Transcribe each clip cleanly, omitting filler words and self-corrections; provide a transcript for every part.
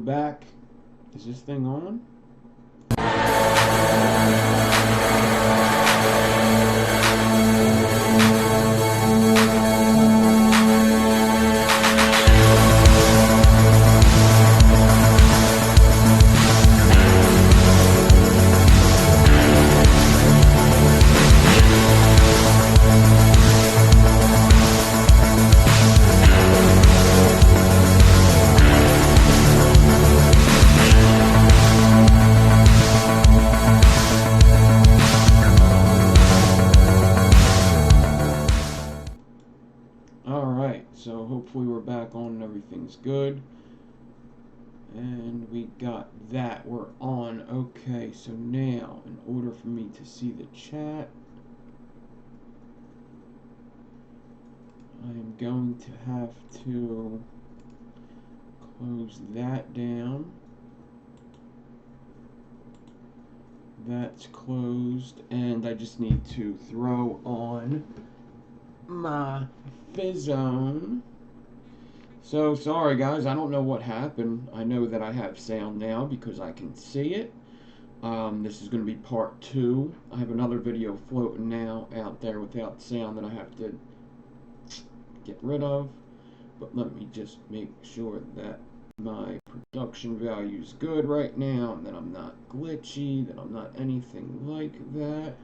Back. Is this thing on? Alright, so hopefully we're back on and everything's good. And we got that. We're on. Okay, so now, in order for me to see the chat, I am going to have to close that down. That's closed, and I just need to throw on my Fizzone. So sorry guys, I don't know what happened. I know that I have sound now because I can see it. This is going to be part 2. I have another video floating now out there without sound that I have to get rid of. But let me just make sure that my production value is good right now, and that I'm not glitchy, that I'm not anything like that.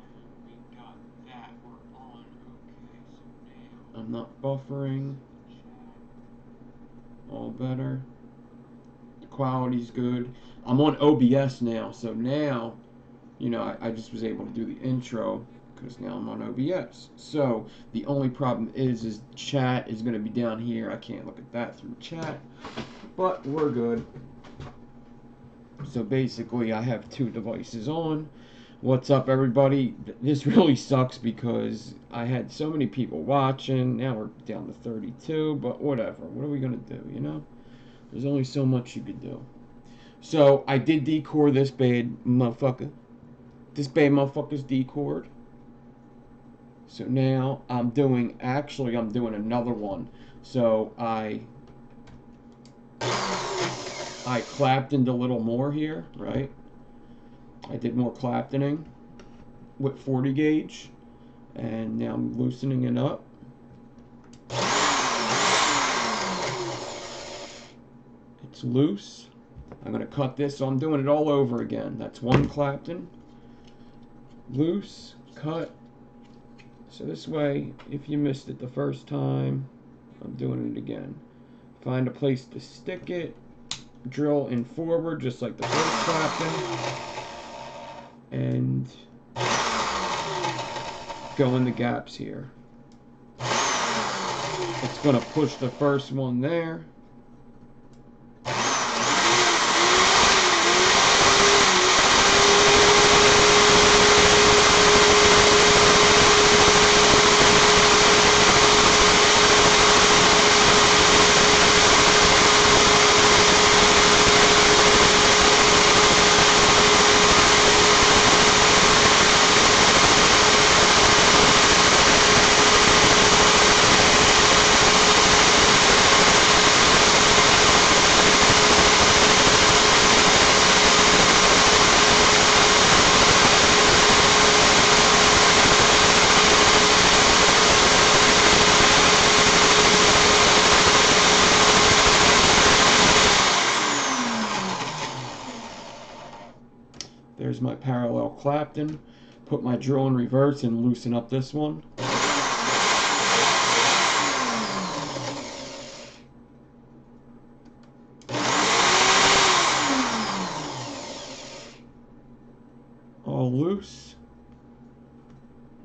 We got that. We're on. Okay, so now I'm not buffering. All better. The quality's good. I'm on OBS now, so now, you know, I just was able to do the intro because now I'm on OBS. So the only problem is chat is going to be down here. I can't look at that through chat, but we're good. So basically, I have 2 devices on. What's up, everybody? This really sucks because I had so many people watching. Now we're down to 32, but whatever. What are we going to do, you know? There's only so much you could do. So I did decore this bad motherfucker. This bad motherfucker's decored. So now I'm doing another one. So I Claptoned a little more here, right? I did more Claptoning with 40 gauge, and now I'm loosening it up. It's loose. I'm going to cut this, so I'm doing it all over again. That's one Clapton. Loose, cut. So this way, if you missed it the first time, I'm doing it again. Find a place to stick it. Drill in forward, just like the first Clapton. And go in the gaps here. It's going to push the first one there. There's my parallel Clapton. Put my drill in reverse and loosen up this one. All loose.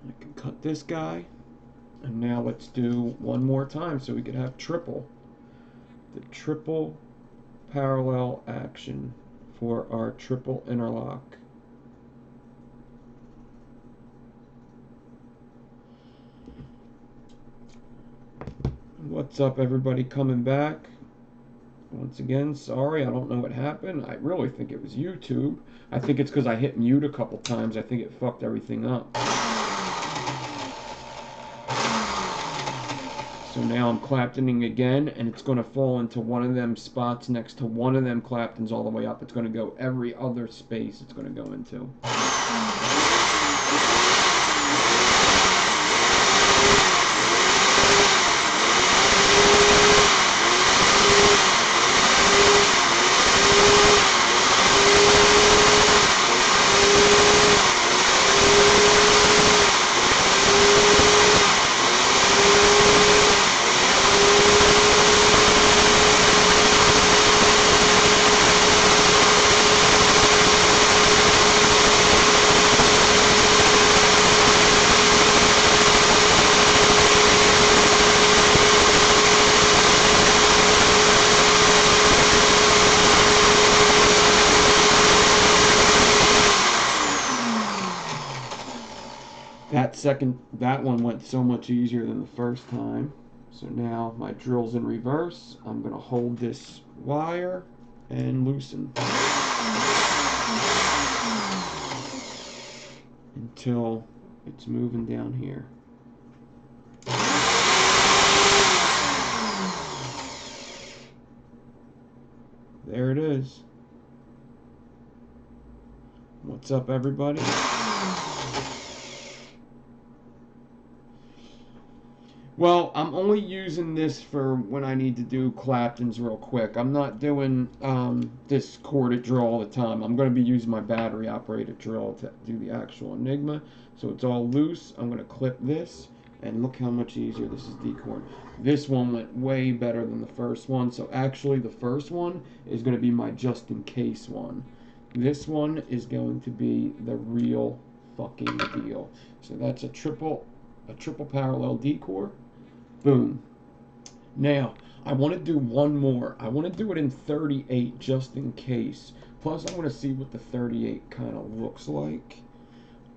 I can cut this guy. And now let's do one more time so we could have triple. The triple parallel action for our triple interlock. What's up, everybody coming back? Once again, sorry, I don't know what happened. I really think it was YouTube. I think it's because I hit mute a couple times. I think it fucked everything up. So So now I'm claptoning again, and it's going to fall into one of them spots next to one of them claptons all the way up. It's going to go every other space it's going to go into. That one went so much easier than the first time. So now my drill's in reverse. I'm going to hold this wire and loosen until it's moving down here. There it is. What's up, everybody? Well, I'm only using this for when I need to do claptons real quick. I'm not doing this corded drill all the time. I'm going to be using my battery operated drill to do the actual Enigma. So it's all loose. I'm going to clip this, and look how much easier this is decord. This one went way better than the first one. So actually the first one is going to be my just in case one. This one is going to be the real fucking deal. So that's a triple parallel decore. Boom. Now, I want to do one more. I want to do it in 38 just in case. Plus, I want to see what the 38 kind of looks like.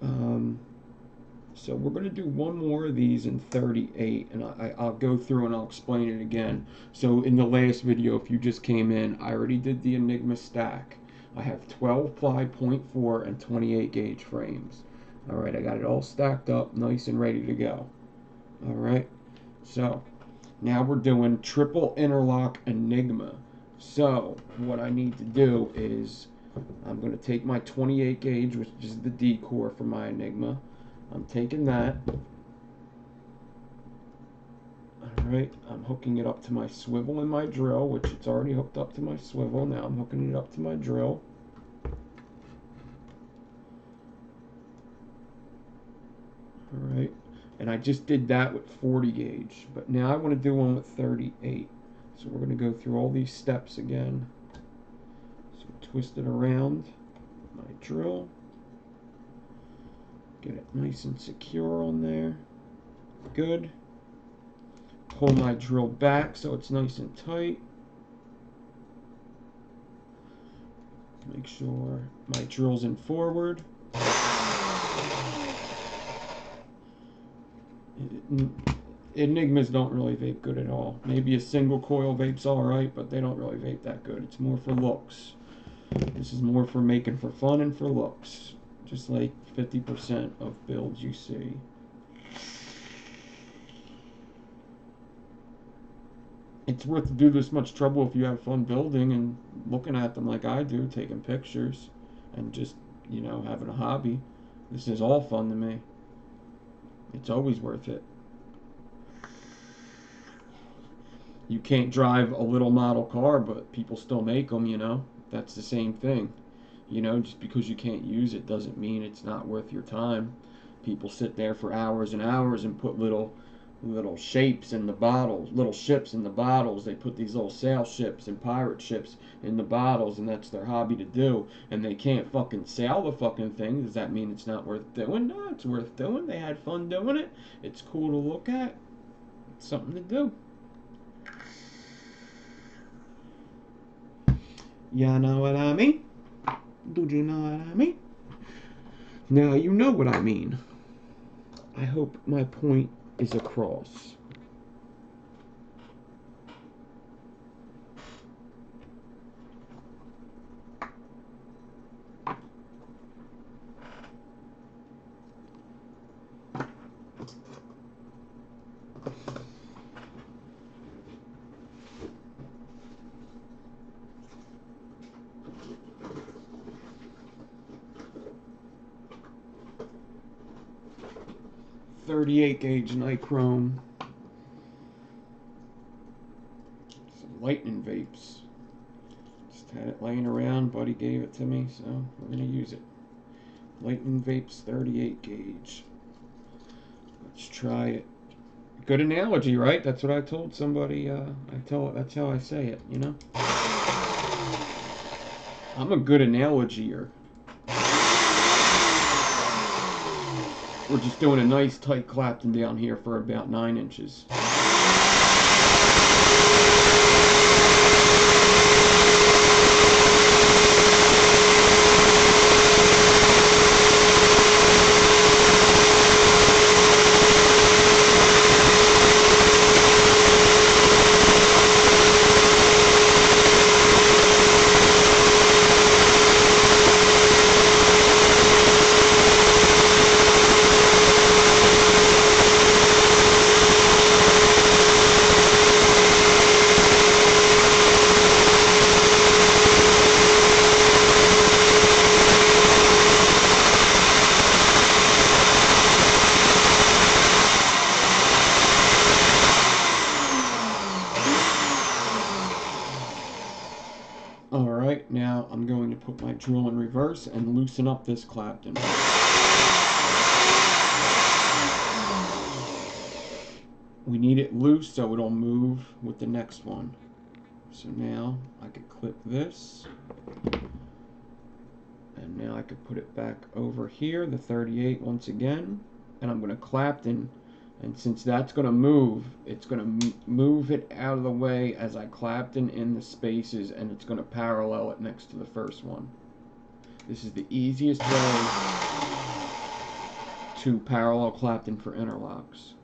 So we're going to do one more of these in 38, and I'll go through and I'll explain it again. So in the last video, if you just came in, I already did the Enigma stack. I have 12 ply 0.4 and 28 gauge frames. Alright, I got it all stacked up, nice and ready to go. Alright, so now we're doing triple interlock Enigma. So what I need to do is I'm going to take my 28 gauge, which is the decor for my Enigma. I'm taking that. Alright, I'm hooking it up to my swivel in my drill, which it's already hooked up to my swivel. Now I'm hooking it up to my drill. Alright, and I just did that with 40 gauge, but now I want to do one with 38. So we're going to go through all these steps again. So twist it around my drill. Get it nice and secure on there. Good. Pull my drill back so it's nice and tight. Make sure my drill's in forward. Enigmas don't really vape good at all. Maybe a single coil vape's alright, but they don't really vape that good. It's more for looks. This is more for making for fun and for looks. Just like 50% of builds you see. It's worth to do this much trouble if you have fun building and looking at them like I do, taking pictures and just, you know, having a hobby. This is all fun to me. It's always worth it. You can't drive a little model car, but people still make them, you know. That's the same thing. You know, just because you can't use it doesn't mean it's not worth your time. People sit there for hours and hours and put little shapes in the bottles, little ships in the bottles. They put these little sail ships and pirate ships in the bottles, and that's their hobby to do. And they can't fucking sail the fucking thing. Does that mean it's not worth doing? No, it's worth doing. They had fun doing it. It's cool to look at. It's something to do. You know what I mean? Do you know what I mean? Now you know what I mean. I hope my point is across. 38 gauge nichrome. Some lightning vapes. Just had it laying around. Buddy gave it to me, so we're going to use it. Lightning vapes 38 gauge. Let's try it. Good analogy, right? That's what I told somebody. That's how I say it, you know? I'm a good analogier. We're just doing a nice tight Clapton down here for about 9 inches. Alright, now I'm going to put my drill in reverse and loosen up this Clapton. We need it loose so it'll move with the next one. So now I could clip this. And now I could put it back over here, the 38 once again. And I'm going to Clapton. And since that's going to move, it's going to move it out of the way as I Clapton in the spaces, and it's going to parallel it next to the first one. This is the easiest way to parallel Clapton for interlocks.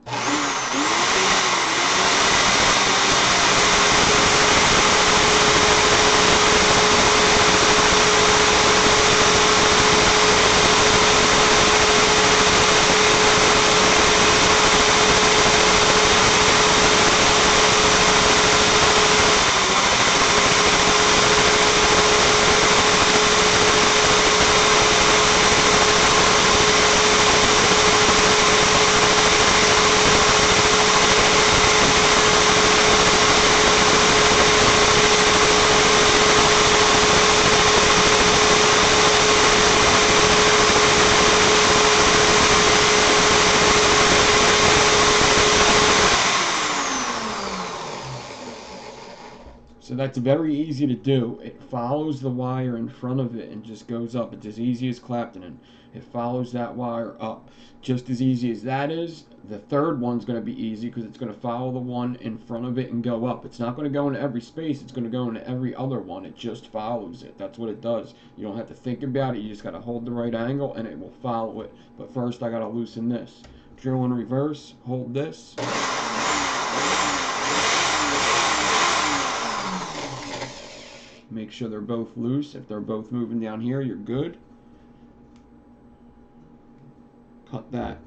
So that's very easy to do. It follows the wire in front of it and just goes up. It's as easy as Clapton. It follows that wire up. Just as easy as that is, the third one's going to be easy because it's going to follow the one in front of it and go up. It's not going to go into every space. It's going to go into every other one. It just follows it. That's what it does. You don't have to think about it. You just got to hold the right angle and it will follow it. But first I got to loosen this. Drill in reverse. Hold this. Make sure they're both loose. If they're both moving down here, you're good. Cut that.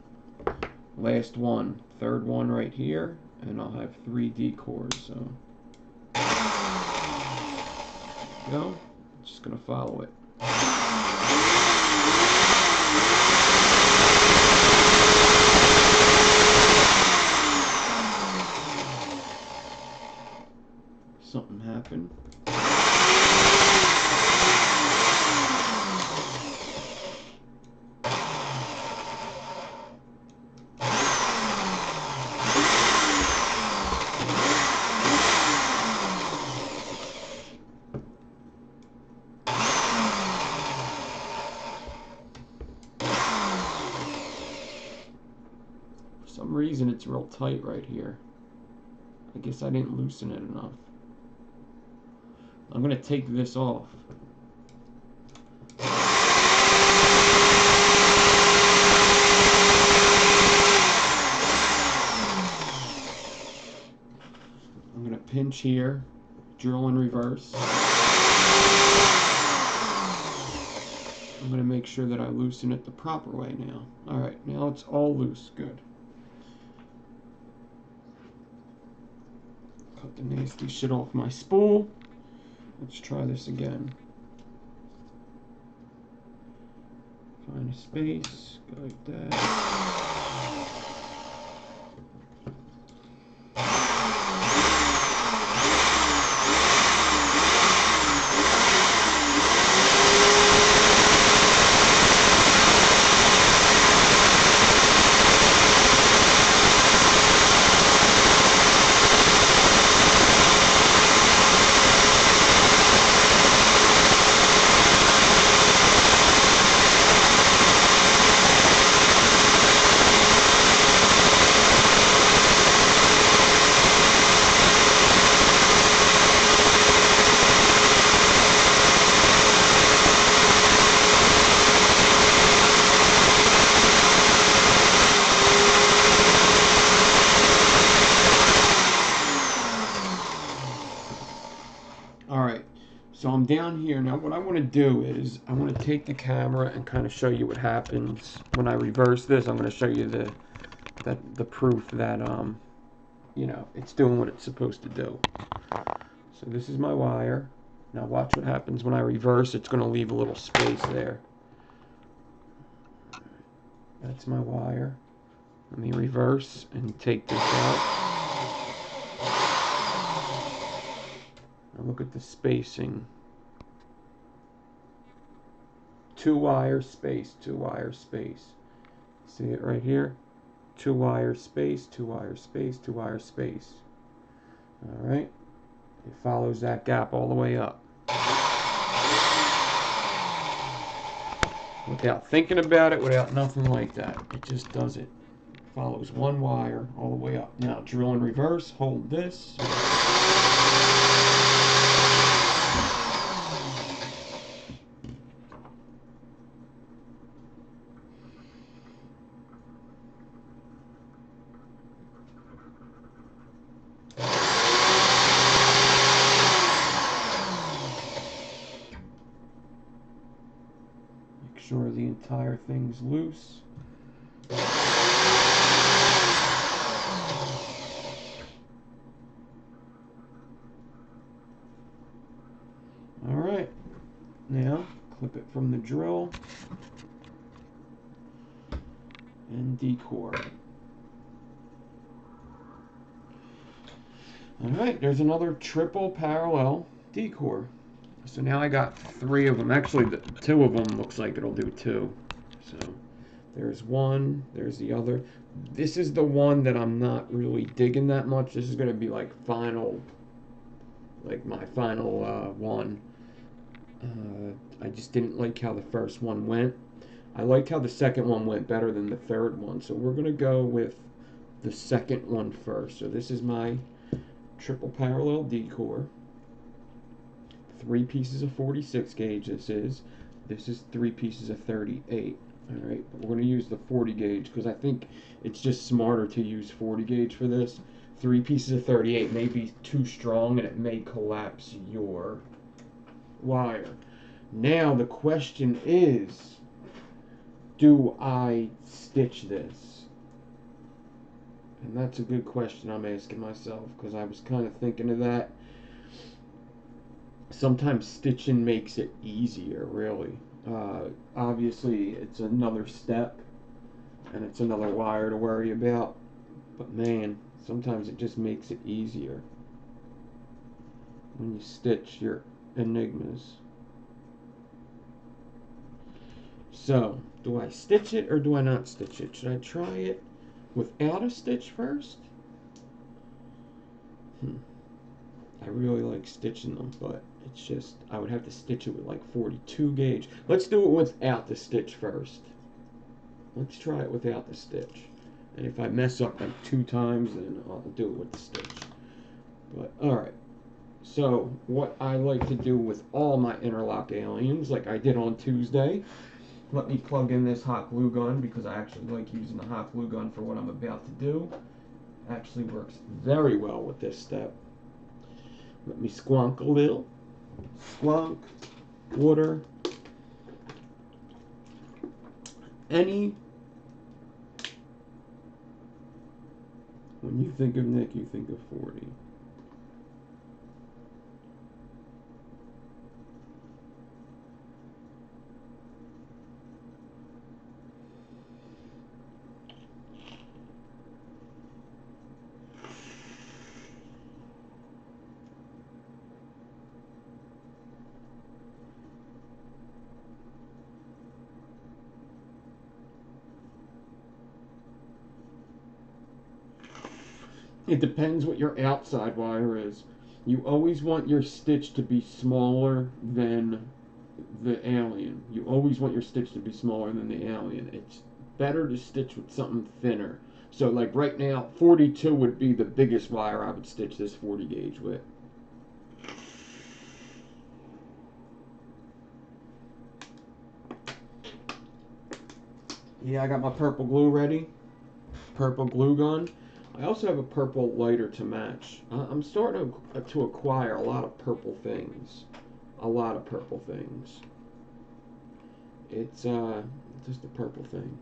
Last one, third one right here, and I'll have 3 D cores. So, go. Just gonna follow it. Something happened. For some reason it's real tight right here. I guess I didn't loosen it enough. I'm going to take this off. I'm going to pinch here, drill in reverse. I'm going to make sure that I loosen it the proper way now. Alright, now it's all loose. Good. Cut the nasty shit off my spool. Let's try this again. Find a space, go like that. I'm down here now. What I want to do is I want to take the camera and kind of show you what happens when I reverse this. I'm going to show you the proof that you know, it's doing what it's supposed to do. So this is my wire. Now watch what happens when I reverse. It's going to leave a little space there. That's my wire. Let me reverse and take this out. Now look at the spacing. 2 wire space, 2 wire space. See it right here? 2 wire space, 2 wire space, 2 wire space. Alright? It follows that gap all the way up. Without thinking about it, without nothing like that. It just does it. Follows 1 wire all the way up. Now drill in reverse, hold this. Make sure the entire thing's loose. Alright, now clip it from the drill and decore. Alright, there's another triple parallel decore. So now I got 3 of them. Actually, 2 of them looks like it'll do 2. So there's one, there's the other. This is the one that I'm not really digging that much. This is going to be like final, like my final one. I just didn't like how the first one went. I liked how the second one went better than the third one. So we're going to go with the second one first. So this is my triple parallel decore. 3 pieces of 46 gauge this is. This is 3 pieces of 38. Alright, but we're going to use the 40 gauge because I think it's just smarter to use 40 gauge for this. 3 pieces of 38 may be too strong and it may collapse your wire. Now the question is, do I stitch this? And that's a good question I'm asking myself because I was kind of thinking of that. Sometimes stitching makes it easier, really. Obviously, it's another step and it's another wire to worry about. But man, sometimes it just makes it easier when you stitch your enigmas. So, do I stitch it or do I not stitch it? Should I try it without a stitch first? I really like stitching them, but it's just, I would have to stitch it with like 42 gauge. Let's do it without the stitch first. Let's try it without the stitch. And if I mess up like 2 times, then I'll do it with the stitch. But, alright. So, what I like to do with all my interlock aliens, like I did on Tuesday, let me plug in this hot glue gun because I actually like using the hot glue gun for what I'm about to do. Actually works very well with this step. Let me squonk a little. Squonk, water. When you think of Nick, you think of 40. It depends what your outside wire is. You always want your stitch to be smaller than the alien. You always want your stitch to be smaller than the alien. It's better to stitch with something thinner. So like right now, 42 would be the biggest wire I would stitch this 40 gauge with. Yeah, I got my purple glue ready. Purple glue gun. I also have a purple lighter to match. I'm starting to acquire a lot of purple things. a lot of purple things. It's just a purple thing.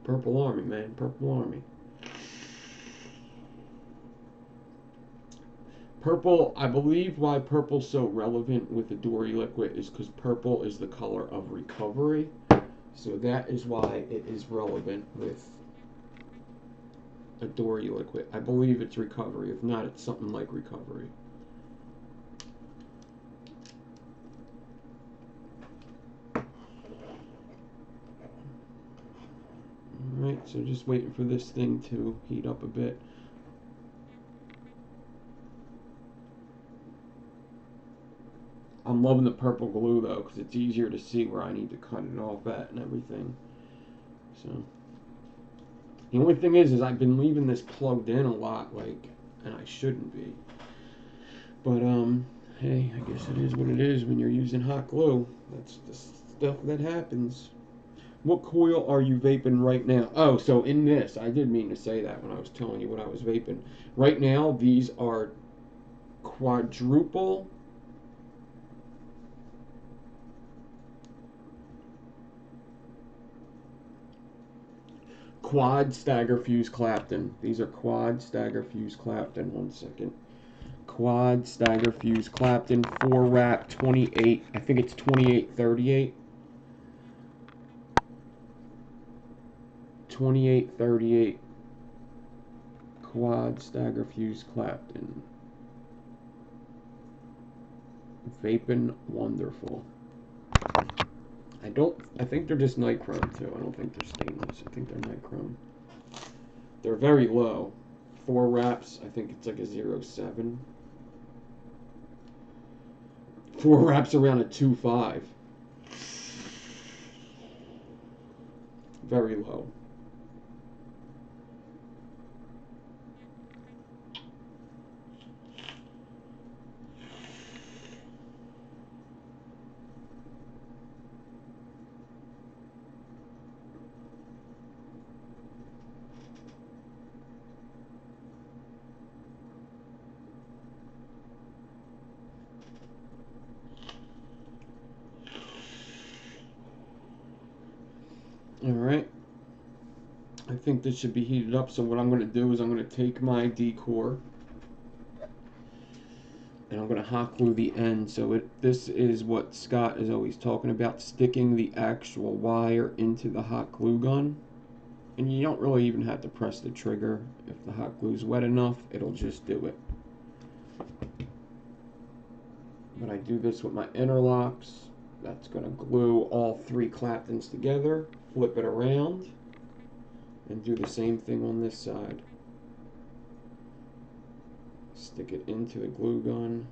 Purple Army, man. Purple Army. Purple, I believe why purple's so relevant with the Dory liquid is because purple is the color of recovery. So that is why it is relevant with a Dory liquid. I believe it's recovery. If not, it's something like recovery. Alright, so just waiting for this thing to heat up a bit. I'm loving the purple glue though, because it's easier to see where I need to cut it off at and everything. So the only thing is I've been leaving this plugged in a lot, like, and I shouldn't be. But hey, I guess it is what it is when you're using hot glue. That's the stuff that happens. What coil are you vaping right now? Oh, so in this, I did mean to say that when I was telling you what I was vaping. Right now, these are quadruple quad stagger fuse Clapton. These are quad stagger fuse Clapton. 1 second. Quad stagger fuse Clapton 4 wrap 28. I think it's 2838. 2838 quad stagger fuse Clapton. Vaping wonderful. I think they're just nichrome too. I don't think they're stainless. I think they're nichrome. They're very low. 4 wraps, I think it's like a 0.7. 4 wraps around a 2.5. Very low. Alright. I think this should be heated up, so what I'm going to do is I'm going to take my D-core and I'm going to hot glue the end. So this is what Scott is always talking about, sticking the actual wire into the hot glue gun. And you don't really even have to press the trigger. If the hot glue is wet enough, it'll just do it. But I do this with my interlocks. That's going to glue all 3 Claptons together, flip it around, and do the same thing on this side. Stick it into the glue gun,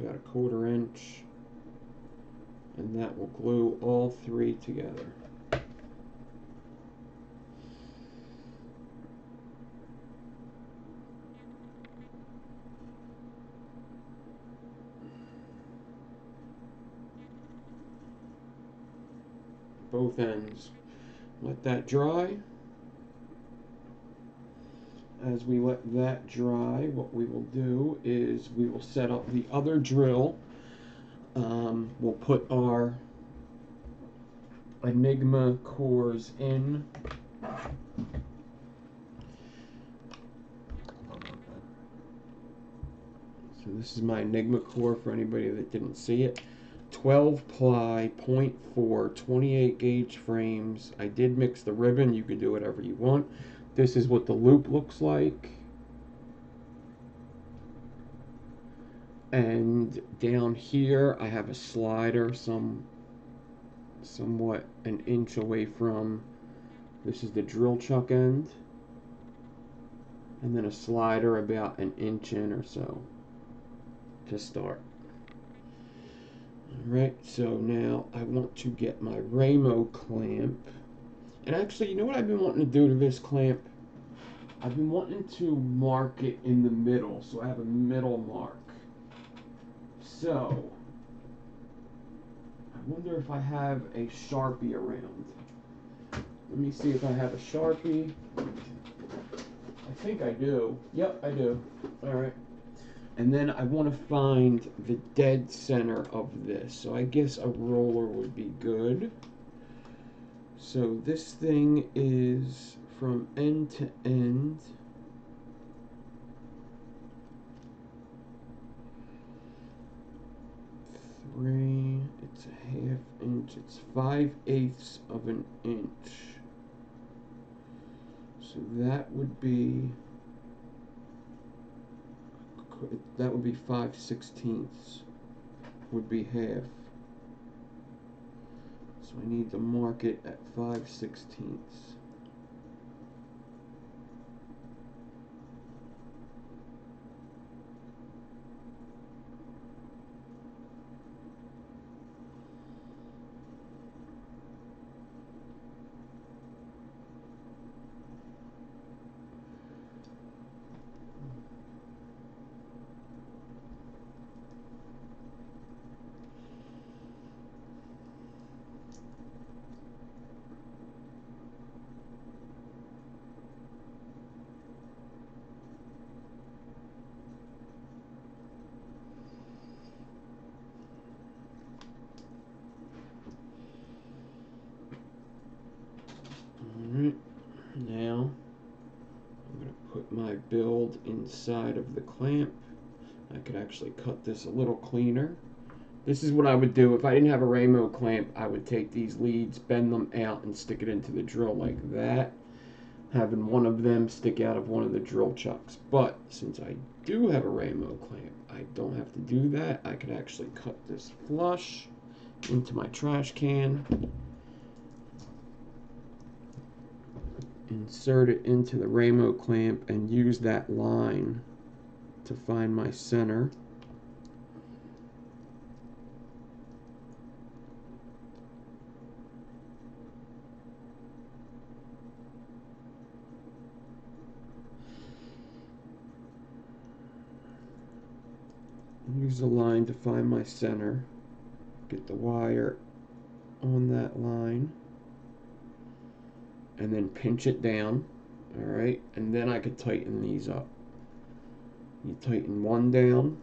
about a 1/4 inch, and that will glue all 3 together. Both ends. Let that dry. As we let that dry, what we will do is we will set up the other drill. We'll put our Enigma cores in. So this is my Enigma core for anybody that didn't see it. 12 ply, 0.4, 28 gauge frames. I did mix the ribbon. You could do whatever you want. This is what the loop looks like. And down here I have a slider somewhat an inch away from, this is the drill chuck end. And then a slider about an inch in or so to start. Alright, so now I want to get my raymo clamp. And actually, you know what I've been wanting to do to this clamp? I've been wanting to mark it in the middle, so I have a middle mark. So, I wonder if I have a Sharpie around. Let me see if I have a Sharpie. I think I do. Yep, I do. Alright. And then I want to find the dead center of this. So I guess a roller would be good. So this thing is from end to end. It's a half inch. It's 5/8 of an inch. So that would be 5/16 would be half. So I need to mark it at 5/16. Alright, now I'm going to put my build inside of the clamp. I could actually cut this a little cleaner. This is what I would do if I didn't have a raymo clamp. I would take these leads, bend them out, and stick it into the drill like that, having one of them stick out of one of the drill chucks. But since I do have a raymo clamp, I don't have to do that. I could actually cut this flush into my trash can, insert it into the raymo clamp, and use that line to find my center. Use the line to find my center. Get the wire on that line and then pinch it down. Alright, and then I could tighten these up. You tighten one down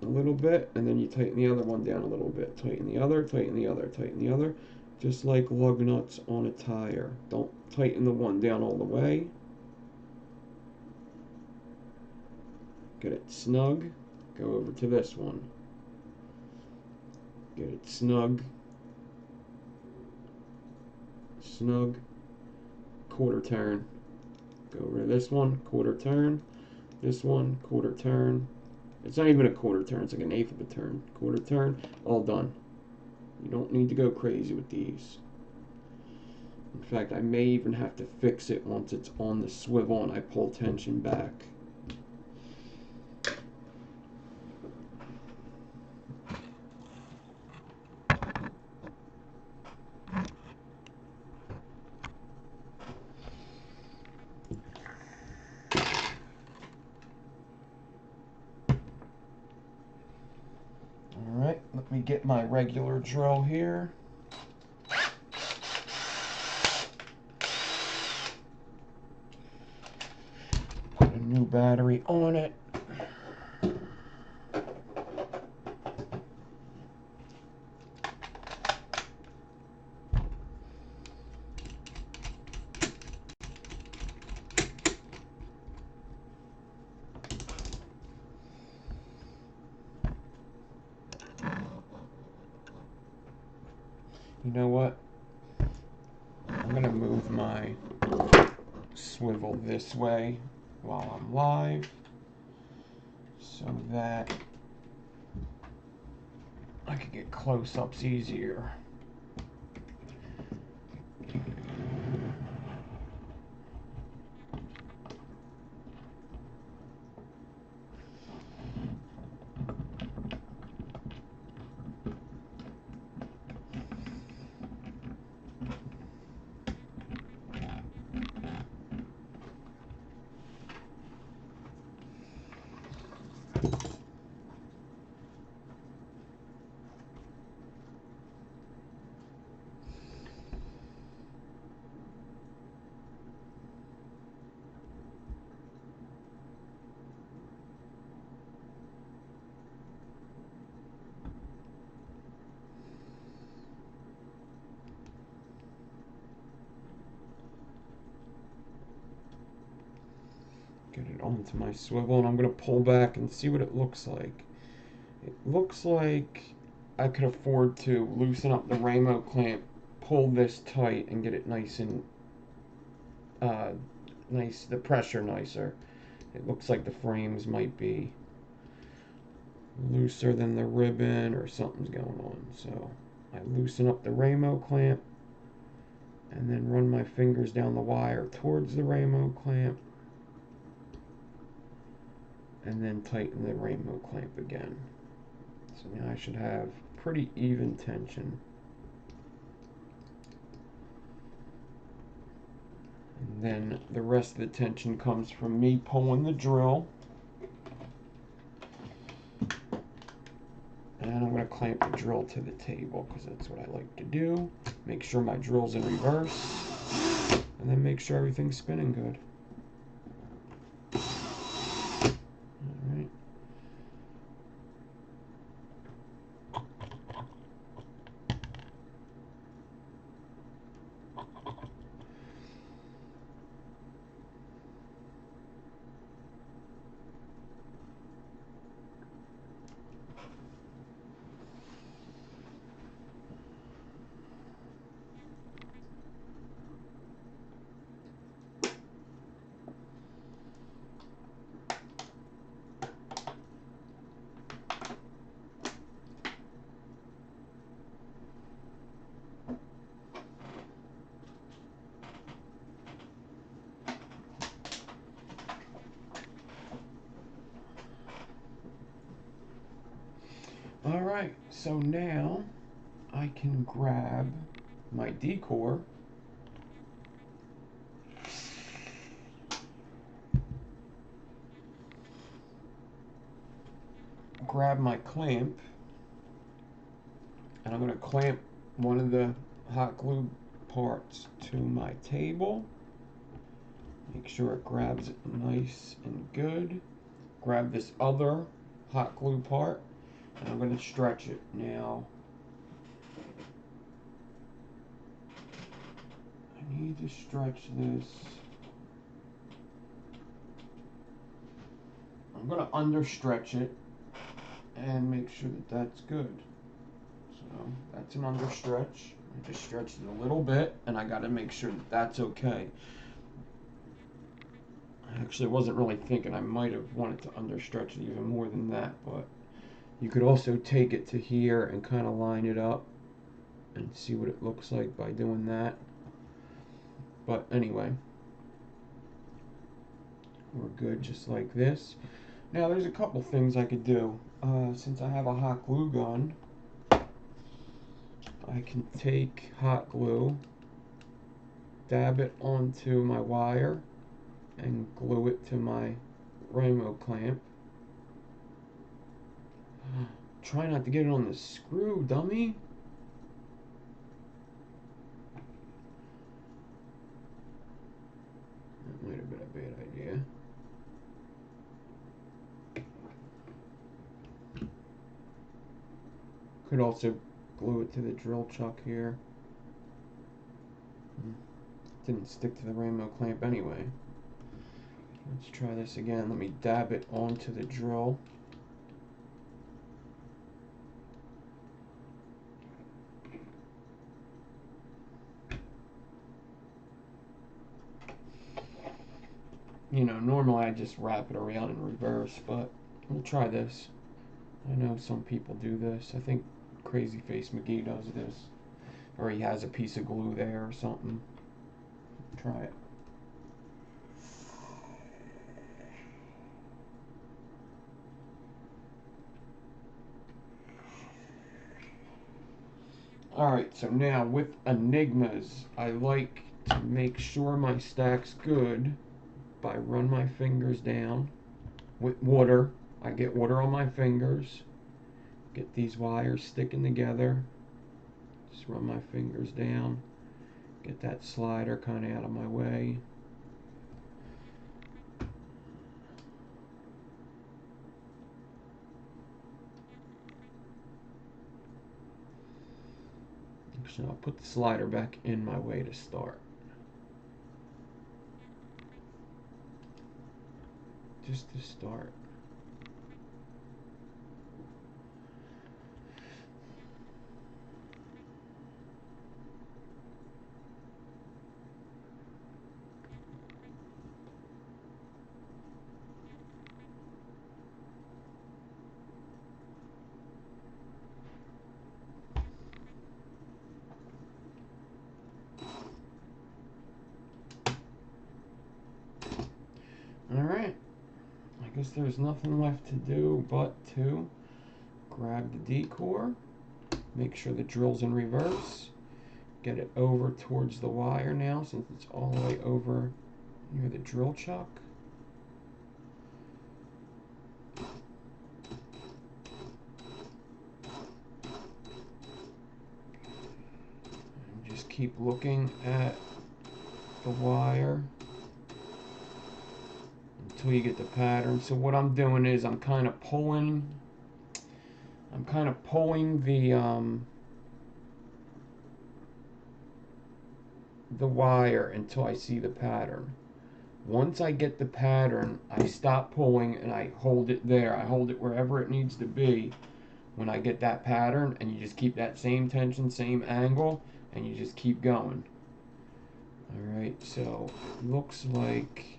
a little bit, and then you tighten the other one down a little bit. Tighten the other, tighten the other, tighten the other. Just like lug nuts on a tire. Don't tighten the one down all the way. Get it snug. Go over to this one. Get it snug. Snug. Quarter turn. Go over to this one. Quarter turn. This one. Quarter turn. It's not even a quarter turn. It's like 1/8 of a turn. Quarter turn. All done. You don't need to go crazy with these. In fact, I may even have to fix it once it's on the swivel and I pull tension back. Alright, let me get my regular drill here. Put a new battery on it. You know what? I'm going to move my swivel this way while I'm live so that I can get close-ups easier. it onto my swivel, and I'm going to pull back and see what it looks like. It looks like I could afford to loosen up the raymo clamp, pull this tight, and get it nice and nice, the pressure nicer. It looks like the frames might be looser than the ribbon or something's going on. So I loosen up the raymo clamp and then run my fingers down the wire towards the raymo clamp and then tighten the raymo clamp again. So now I should have pretty even tension. And then the rest of the tension comes from me pulling the drill. And I'm going to clamp the drill to the table because that's what I like to do. Make sure my drill's in reverse. And then make sure everything's spinning good. Alright. Alright, so now I can grab my decor, grab my clamp, and I'm going to clamp one of the hot glue parts to my table. Make sure it grabs it nice and good. Grab this other hot glue part, and I'm going to stretch it. Now, I need to stretch this. I'm going to understretch it and make sure that that's good. So that's an understretch. I just stretched it a little bit, and I got to make sure that that's okay. I actually wasn't really thinking I might have wanted to understretch it even more than that, but you could also take it to here and kind of line it up and see what it looks like by doing that. But anyway, we're good just like this. Now there's a couple things I could do. Since I have a hot glue gun, I can take hot glue, dab it onto my wire, and glue it to my raymo clamp. Try not to get it on the screw, dummy. That might have been a bad idea. Could also glue it to the drill chuck here. Didn't stick to the raymo clamp anyway. Let's try this again. Let me dab it onto the drill. You know, normally I just wrap it around in reverse, but we'll try this. I know some people do this. I think Crazy Face McGee does this. Or he has a piece of glue there or something. Try it. Alright, so now with enigmas, I like to make sure my stack's good by run my fingers down with water. I get water on my fingers, get these wires sticking together, just run my fingers down, get that slider kind of out of my way. So I'll put the slider back in my way to start. just to start. Alright, I guess there's nothing left to do but to grab the D-core, make sure the drill's in reverse, get it over towards the wire now since it's all the way over near the drill chuck. And just keep looking at the wire until you get the pattern. So what I'm doing is I'm kind of pulling the wire until I see the pattern. Once I get the pattern, I stop pulling and I hold it there. I hold it wherever it needs to be when I get that pattern, and you just keep that same tension, same angle, and you just keep going. Alright, so it looks like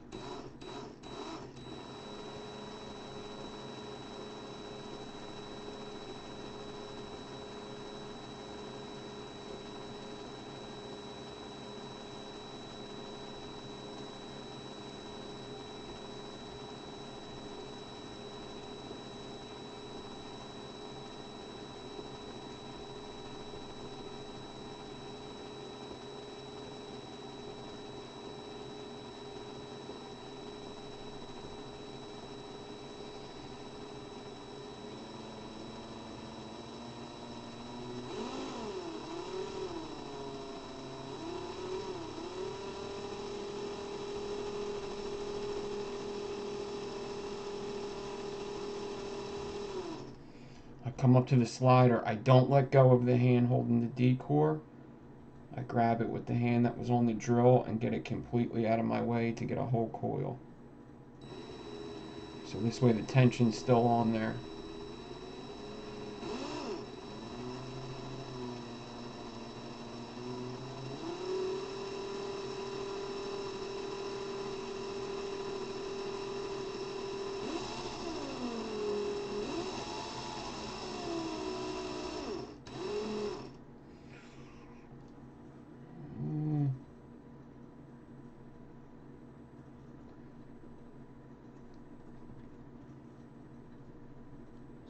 I come up to the slider. I don't let go of the hand holding the D-core. I grab it with the hand that was on the drill and get it completely out of my way to get a whole coil. So this way the tension's still on there.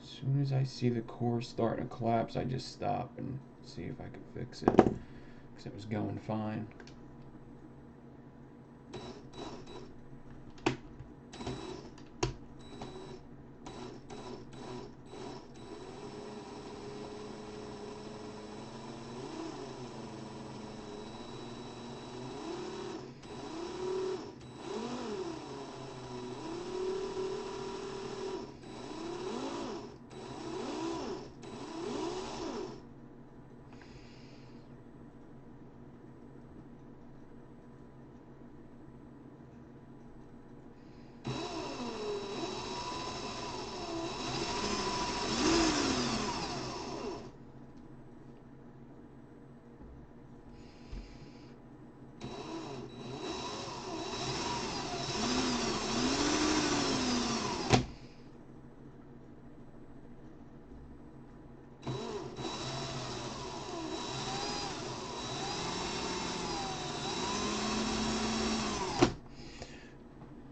As soon as I see the core starting to collapse, I just stop and see if I can fix it, because it was going fine.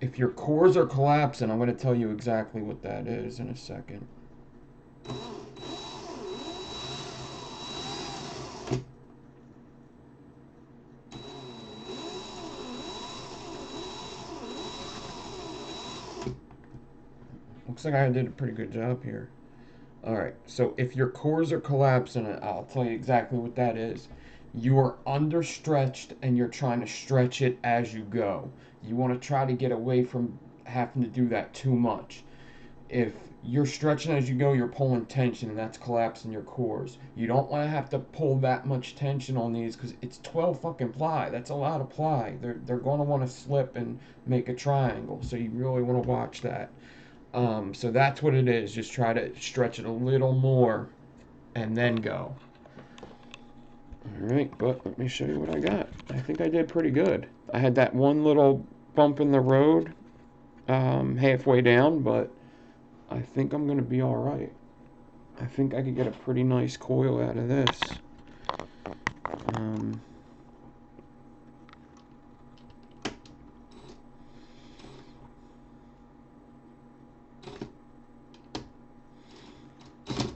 If your cores are collapsing, I'm going to tell you exactly what that is in a second. Looks like I did a pretty good job here. Alright, so if your cores are collapsing, I'll tell you exactly what that is. You are understretched and you're trying to stretch it as you go. You want to try to get away from having to do that too much. If you're stretching as you go, you're pulling tension, and that's collapsing your cores. You don't want to have to pull that much tension on these because it's 12 fucking ply. That's a lot of ply. They're going to want to slip and make a triangle, so you really want to watch that. So that's what it is. Just try to stretch it a little more and then go. Alright, but let me show you what I got. I think I did pretty good. I had that one little bump in the road halfway down, but I think I'm going to be alright. I think I could get a pretty nice coil out of this.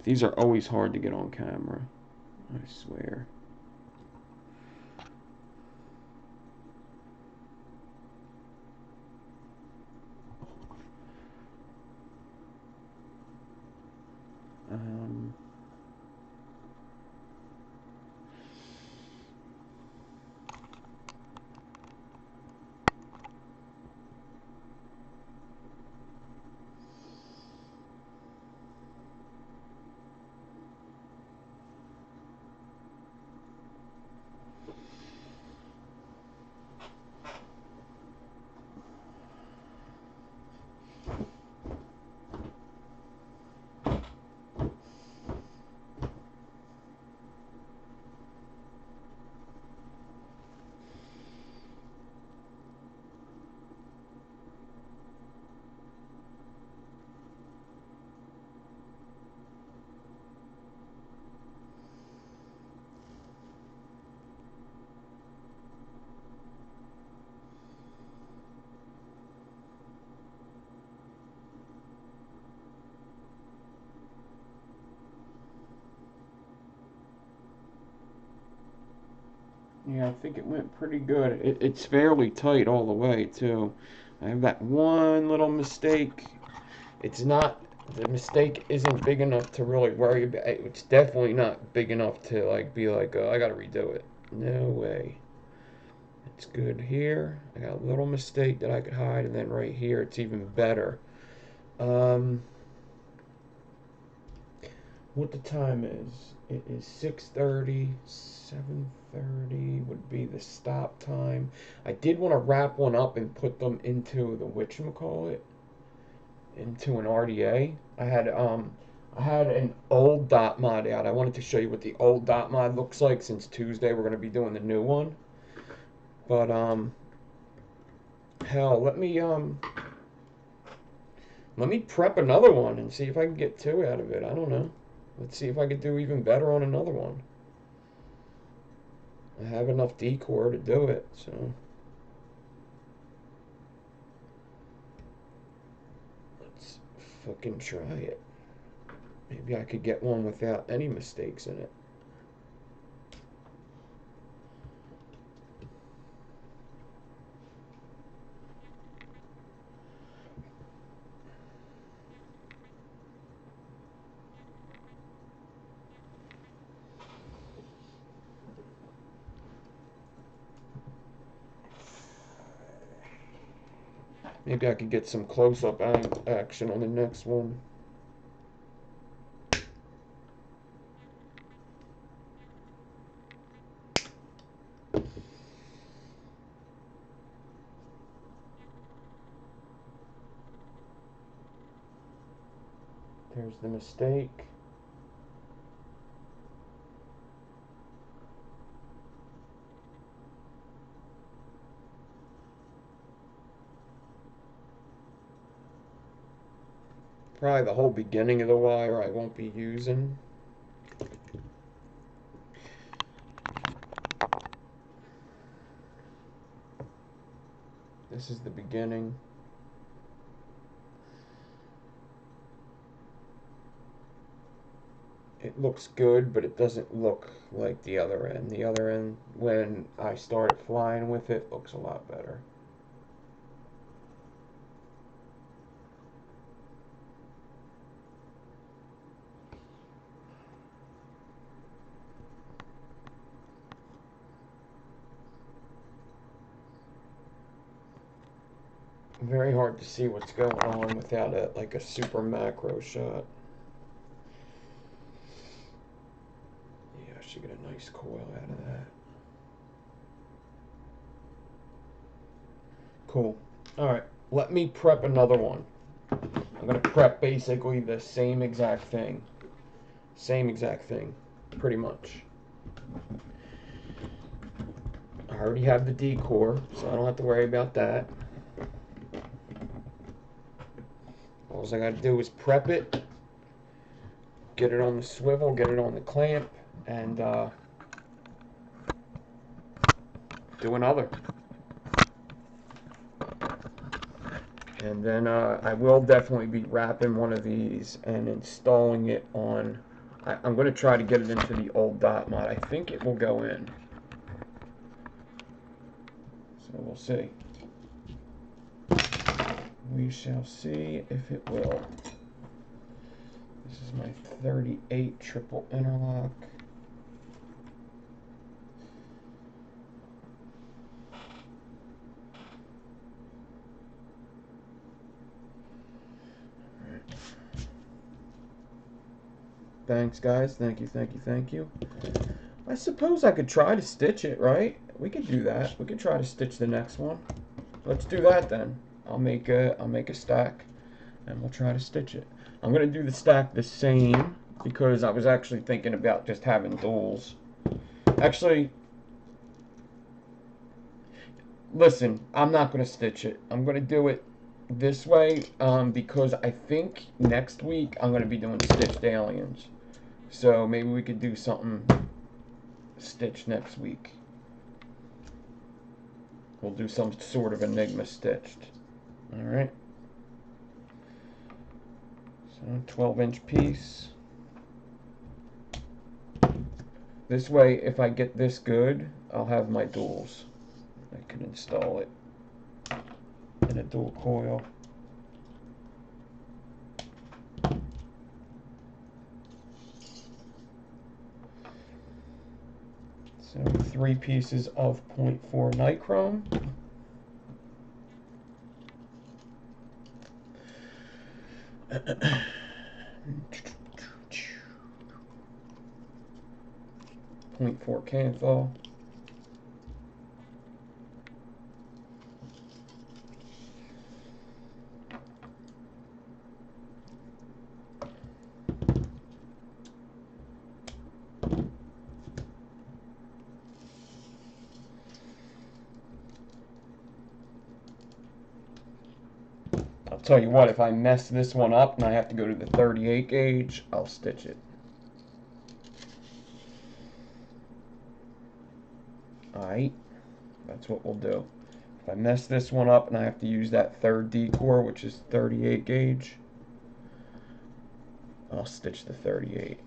These are always hard to get on camera, I swear. Yeah, I think it went pretty good. It's fairly tight all the way, too. I have that one little mistake. It's not, the mistake isn't big enough to really worry about. It's definitely not big enough to, like, be like, oh, I gotta redo it. No way. It's good here. I got a little mistake that I could hide, and then right here, it's even better. What the time is? It is 6:30. 7:30 would be the stop time. I did want to wrap one up and put them into the whatchamacallit, into an RDA. I had an old dot mod out. I wanted to show you what the old dot mod looks like since Tuesday we're gonna be doing the new one. But hell, let me prep another one and see if I can get two out of it. I don't know. Let's see if I could do even better on another one. I have enough decor to do it, so let's fucking try it. Maybe I could get one without any mistakes in it. Maybe I could get some close-up action on the next one. There's the mistake. Probably the whole beginning of the wire I won't be using. This is the beginning. It looks good, but it doesn't look like the other end. The other end, when I started flying with it, looks a lot better. Very hard to see what's going on without a super macro shot. Yeah, I should get a nice coil out of that. Cool. Alright, let me prep another one. I'm going to prep basically the same exact thing. Same exact thing, pretty much. I already have the decor, so I don't have to worry about that. All I got to do is prep it, get it on the swivel, get it on the clamp, and do another. And then I will definitely be wrapping one of these and installing it on. I'm going to try to get it into the old dot mod. I think it will go in. So we'll see. We shall see if it will. This is my 38 triple interlock. Thanks, guys. Thank you, thank you, thank you. I suppose I could try to stitch it, right? We could do that. We could try to stitch the next one. Let's do that then. I'll make a stack, and we'll try to stitch it. I'm gonna do the stack the same because I was actually thinking about just having duals. Actually, listen, I'm not gonna stitch it. I'm gonna do it this way because I think next week I'm gonna be doing stitched aliens. So maybe we could do something stitched next week. We'll do some sort of enigma stitched. Alright. So 12-inch piece. This way, if I get this good, I'll have my duals. I can install it in a dual coil. So 3 pieces of 0.4 nichrome. .4 Canthol. I'll tell you what, if I mess this one up and I have to go to the 38 gauge, I'll stitch it. Alright, that's what we'll do. If I mess this one up and I have to use that third decor, which is 38 gauge, I'll stitch the 38.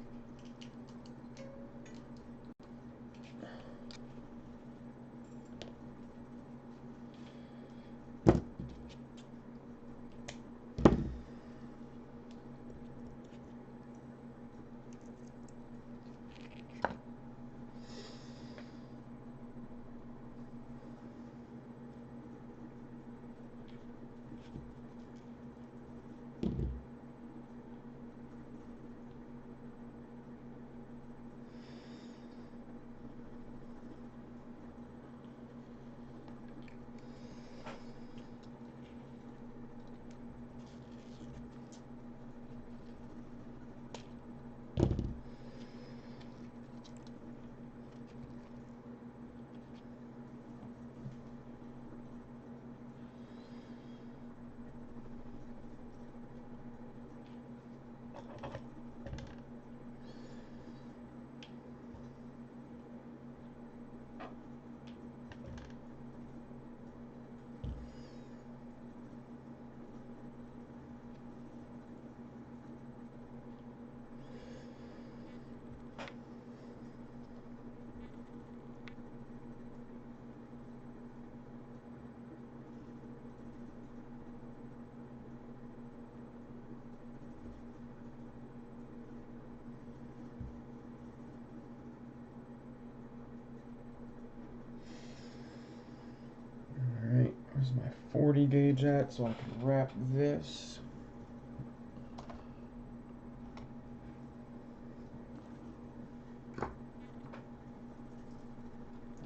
gauge at so I can wrap this.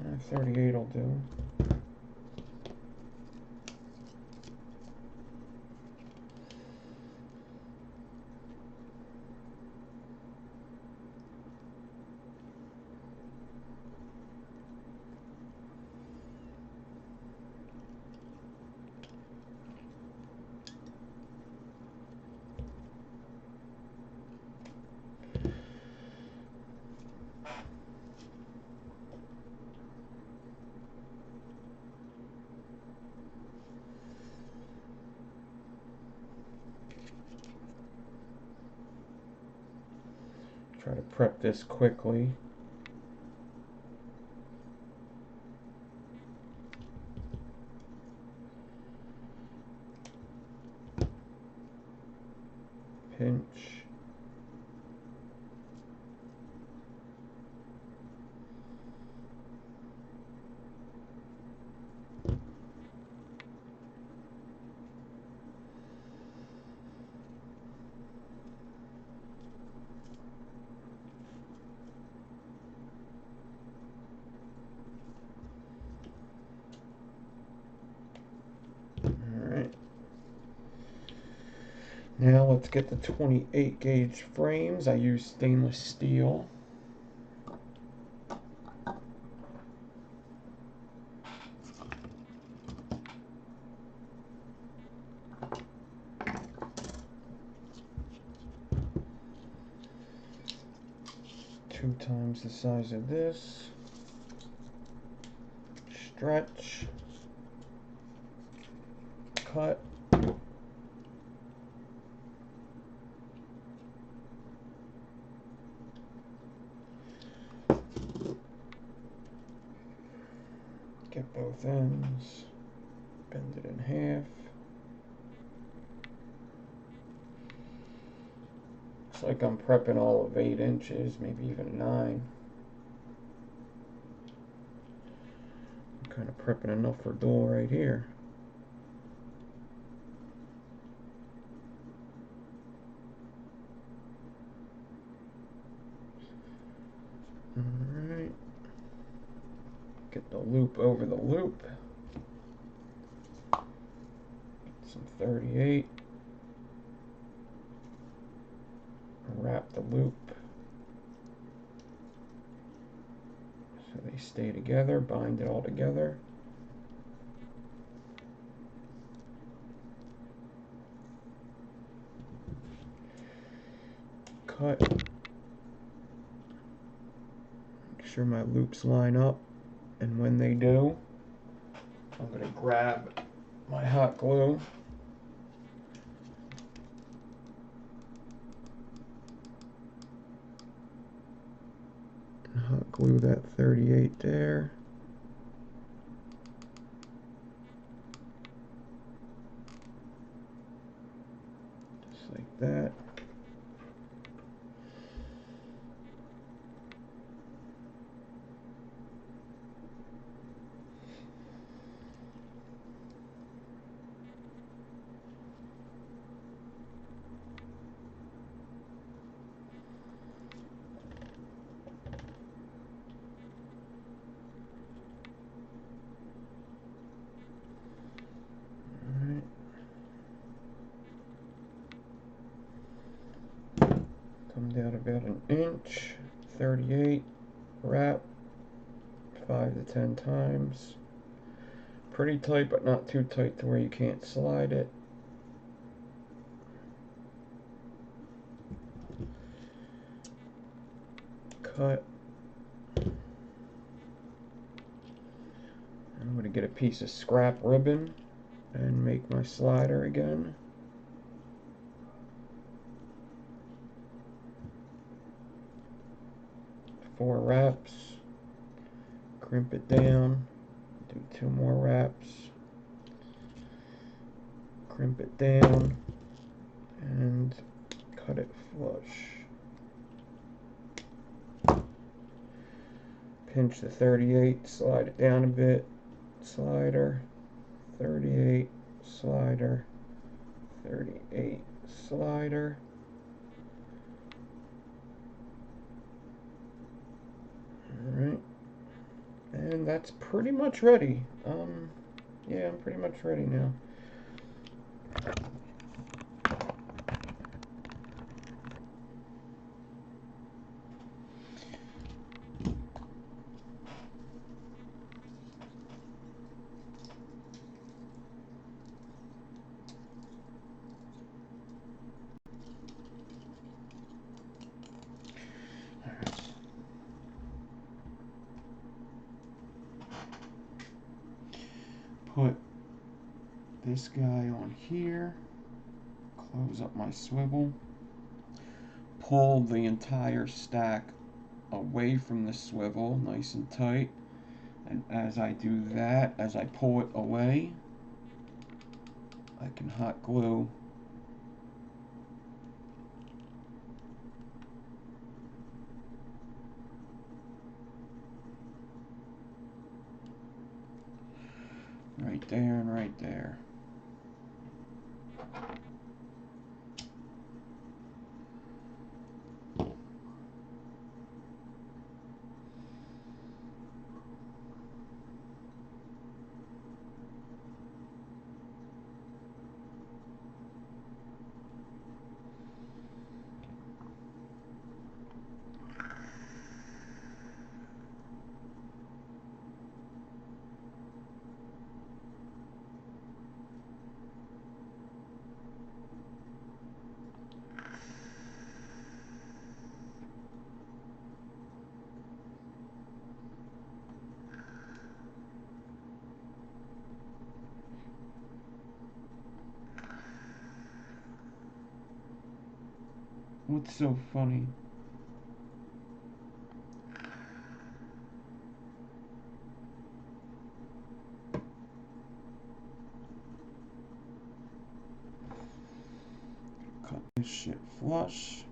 And 38 will do. Try to prep this quickly. Pinch. Now let's get the 28 gauge frames. I use stainless steel. Two times the size of this. Stretch. Cut. Get both ends, bend it in half. Looks like I'm prepping all of 8 inches, maybe even 9. I'm kind of prepping enough for door right here. Alright. Get the loop over the loop. Some 38. Wrap the loop so they stay together. Bind it all together. Cut. Make sure my loops line up, and when they do, I'm going to grab my hot glue. Hot glue that 38 there. Just like that. Come down about an inch, 38, wrap 5 to 10 times. Pretty tight, but not too tight to where you can't slide it. Cut. I'm going to get a piece of scrap ribbon and make my slider again. Four wraps, crimp it down, do 2 more wraps, crimp it down, and cut it flush. Pinch the 38, slide it down a bit, slider, 38, slider, 38 slider. Alright. And that's pretty much ready. Yeah, I'm pretty much ready now. Put this guy on here, close up my swivel, pull the entire stack away from the swivel nice and tight, and as I do that, as I pull it away, I can hot glue right there and right there. What's so funny? Cut this shit flush.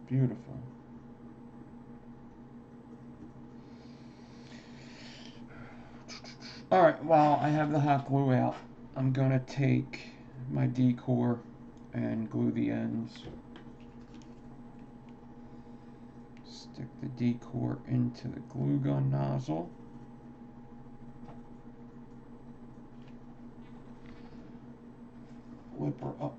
Beautiful. Alright, while I have the hot glue out, I'm gonna take my decor and glue the ends. Stick the decor into the glue gun nozzle. Flip her up.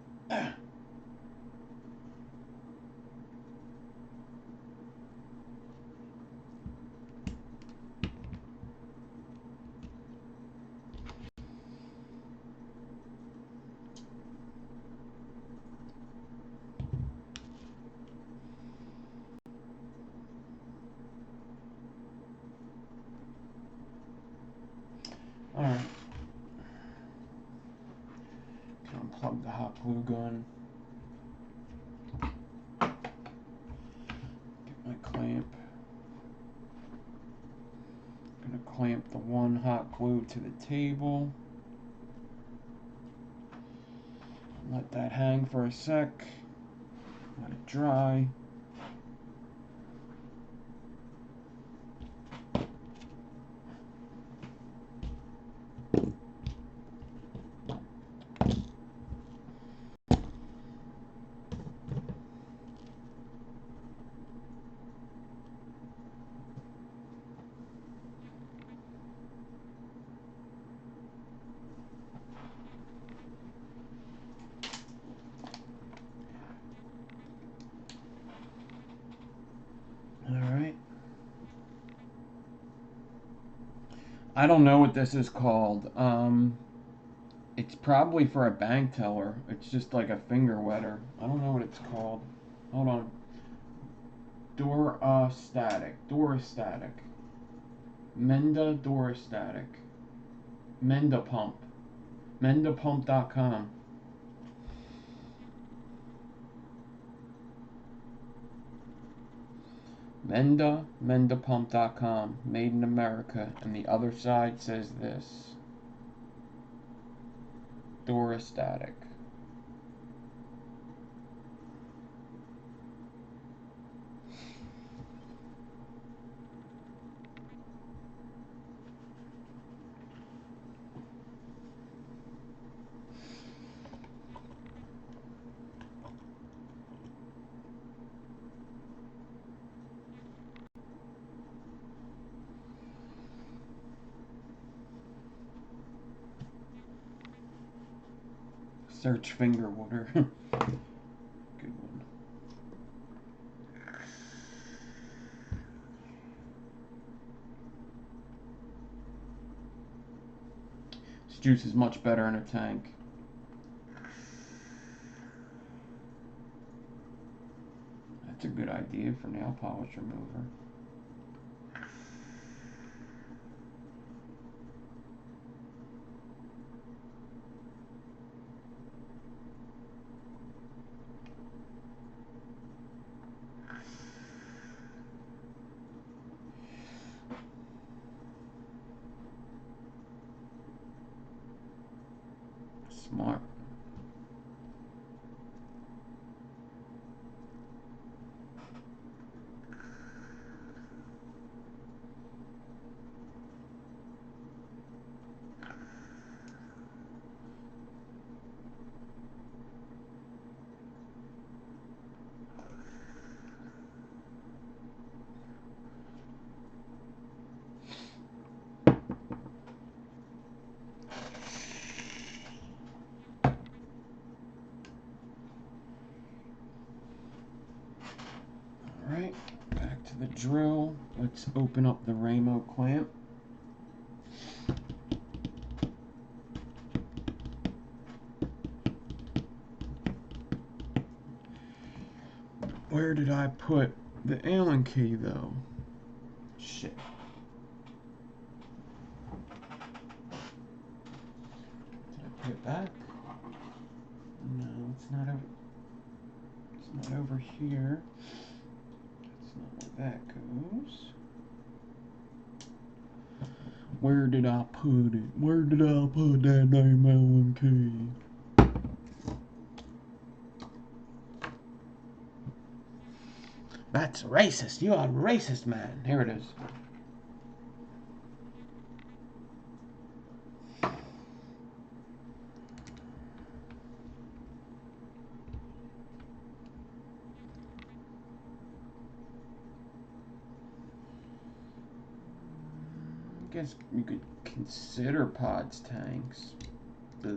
Alright. Unplug the hot glue gun. Get my clamp. I'm gonna clamp the one hot glue to the table. Let that hang for a sec. Let it dry. Alright. I don't know what this is called. It's probably for a bank teller. It's just like a finger wetter. I don't know what it's called. Hold on. Durastatic. Menda Durastatic. Menda Pump. Mendapump.com. Mendapump.com, made in America, and the other side says this. Durastatic. Search finger water. Good one. This juice is much better in a tank. That's a good idea for nail polish remover. Smart. Alright, back to the drill. Let's open up the raymo clamp. Where did I put the Allen key though? Shit. Did I put it back? No, it's not over. It's not over here. That's not where that goes. Where did I put it? Where did I put that damn Allen key? That's racist. You are a racist, man. Here it is. I guess you could consider pods tanks, but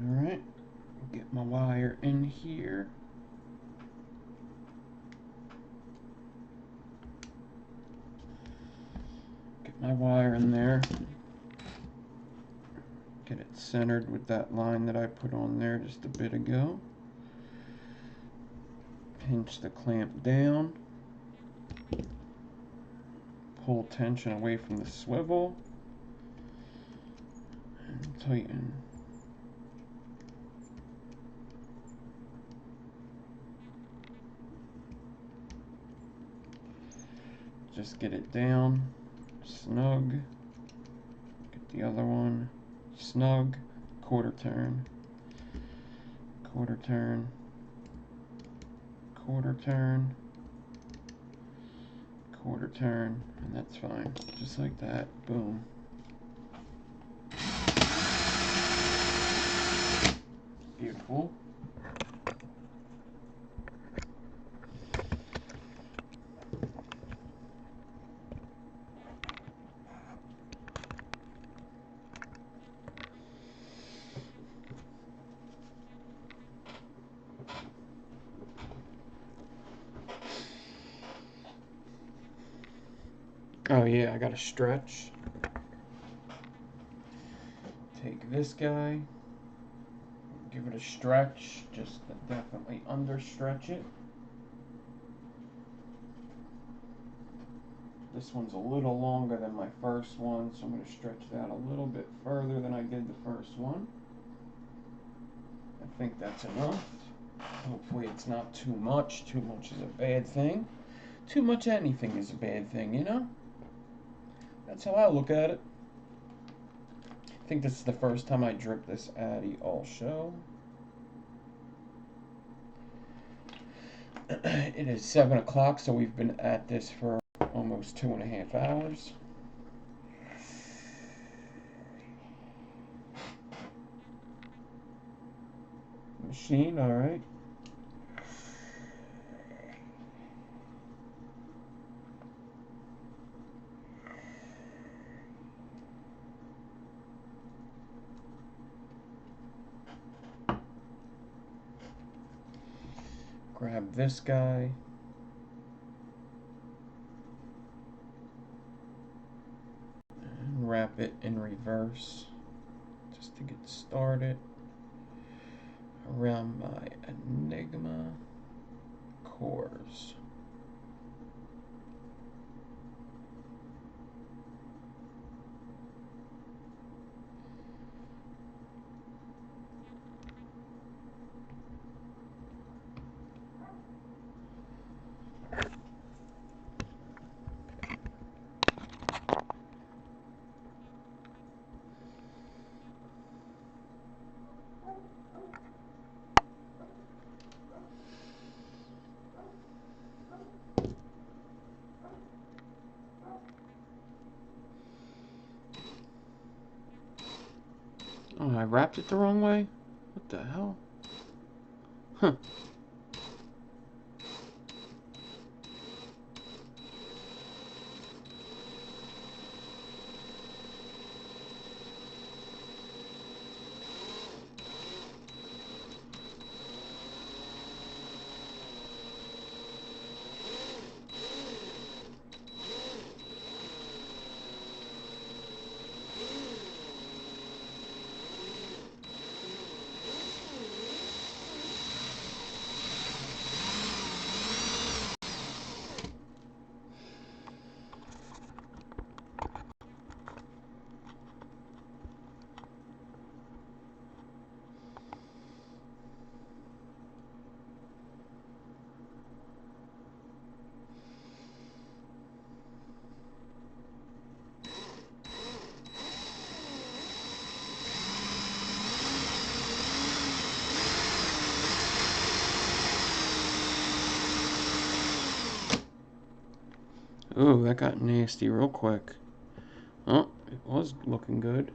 alright. Get my wire in here. Get my wire in there. Get it centered with that line that I put on there just a bit ago. Pinch the clamp down. Pull tension away from the swivel. And tighten. Just get it down. Snug. Get the other one. Snug. Quarter turn. Quarter turn. Quarter turn. Quarter turn. And that's fine. Just like that. Boom. Beautiful. Oh yeah, I gotta stretch. Take this guy, give it a stretch, just definitely under stretch it. This one's a little longer than my first one, so I'm going to stretch that a little bit further than I did the first one. I think that's enough. Hopefully it's not too much. Too much is a bad thing. Too much anything is a bad thing, you know? That's how I look at it. I think this is the first time I drip this Addy also. It is 7 o'clock, so we've been at this for almost 2.5 hours. Machine, alright. Grab this guy. And wrap it in reverse just to get started around my enigma cores. Oh, I wrapped it the wrong way? What the hell? Huh. Ooh, that got nasty real quick. Oh, it was looking good.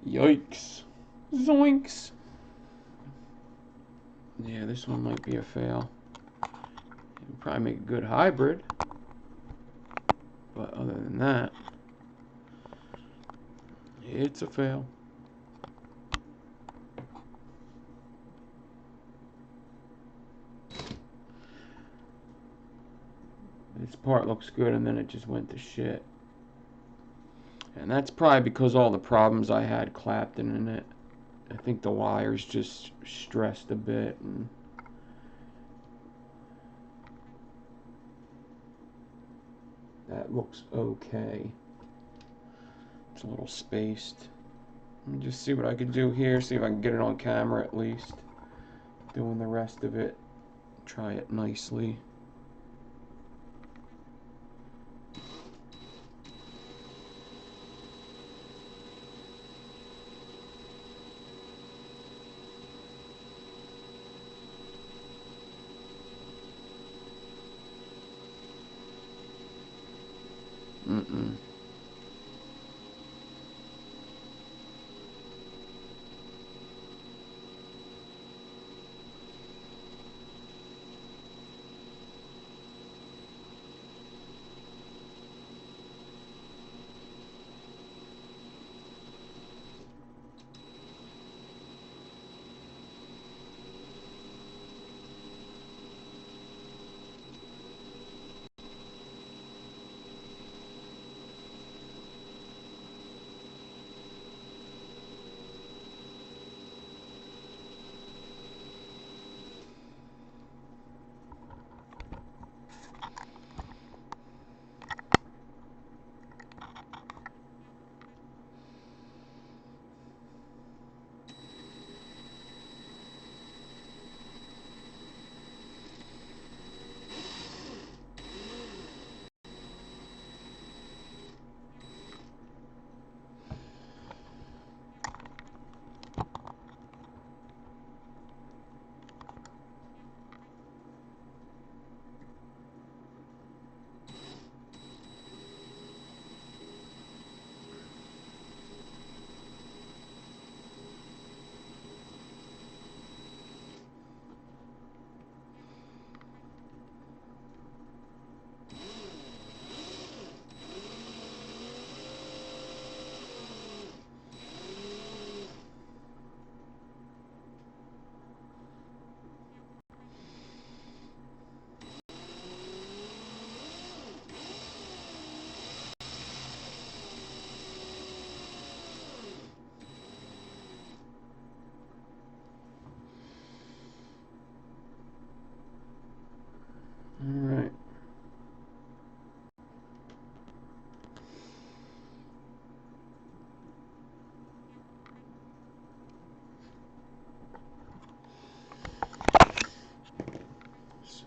Yikes. Zoinks. Yeah, this one might be a fail. It'd probably make a good hybrid. But other than that, it's a fail. This part looks good and then it just went to shit. And that's probably because all the problems I had clapping in it. I think the wires just stressed a bit and that looks okay. It's a little spaced. Let me just see what I can do here, see if I can get it on camera at least. Doing the rest of it. Try it nicely. Mm-mm.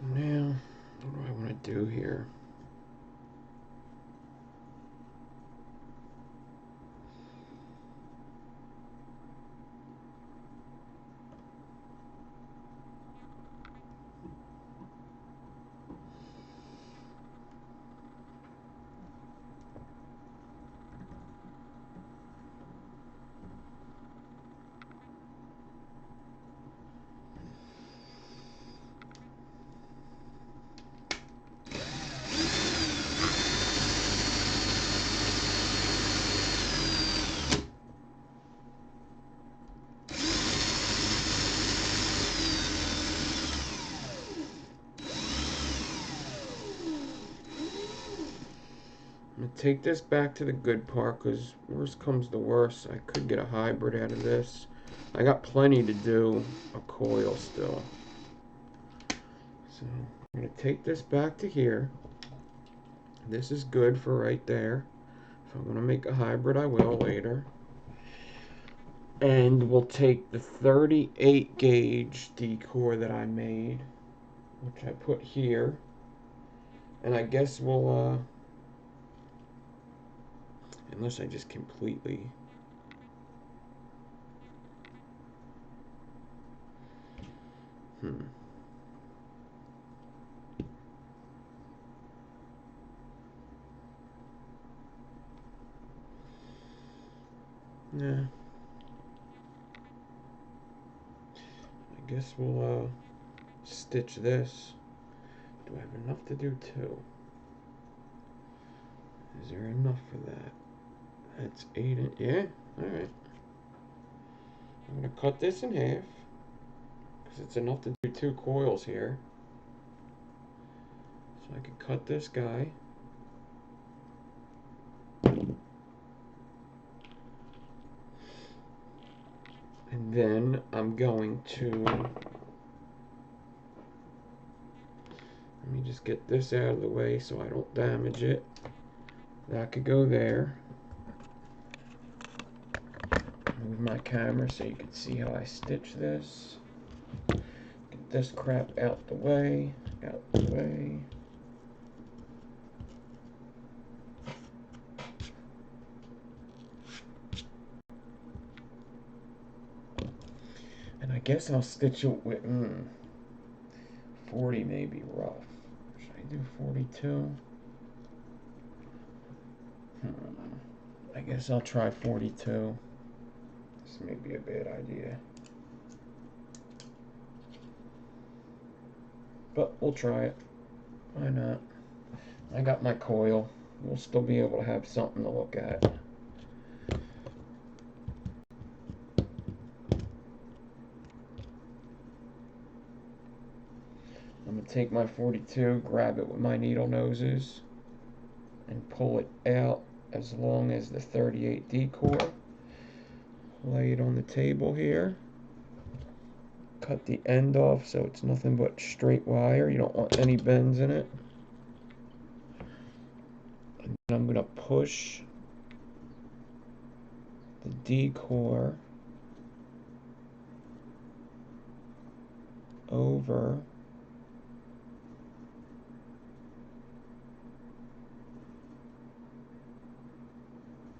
now, what do I want to do here? I'm going to take this back to the good part, because worst comes to worst, I could get a hybrid out of this. I got plenty to do a coil still. So I'm going to take this back to here. This is good for right there. If I want to make a hybrid, I will later. And we'll take the 38 gauge decor that I made, which I put here. And I guess we'll, unless I just completely... Yeah. I guess we'll, stitch this. Do I have enough to do two? Is there enough for that? That's 8 in, yeah, alright. I'm gonna cut this in half, because it's enough to do two coils here. So I can cut this guy. And then I'm going to, let me just get this out of the way so I don't damage it. That could go there. Move my camera so you can see how I stitch this. Get this crap out the way, out the way. And I guess I'll stitch it with, 40 may be rough. Should I do 42? I guess I'll try 42. This may be a bad idea, but we'll try it. Why not? I got my coil. We'll still be able to have something to look at. I'm going to take my 42, grab it with my needle noses, and pull it out as long as the 38 decor. Lay it on the table here. Cut the end off so it's nothing but straight wire. You don't want any bends in it. And then I'm going to push the decor over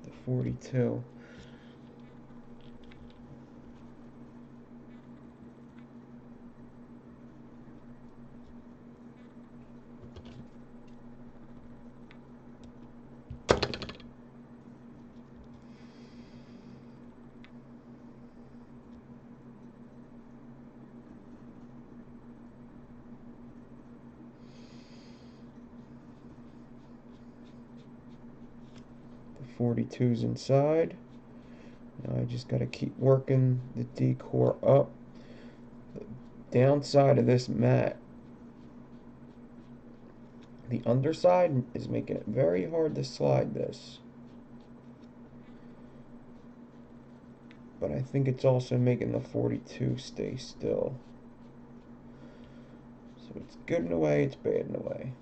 the 42. The 42's inside. Now I just got to keep working the decor up. The downside of this mat, the underside is making it very hard to slide this. But I think it's also making the 42 stay still. So it's good in a way, it's bad in a way.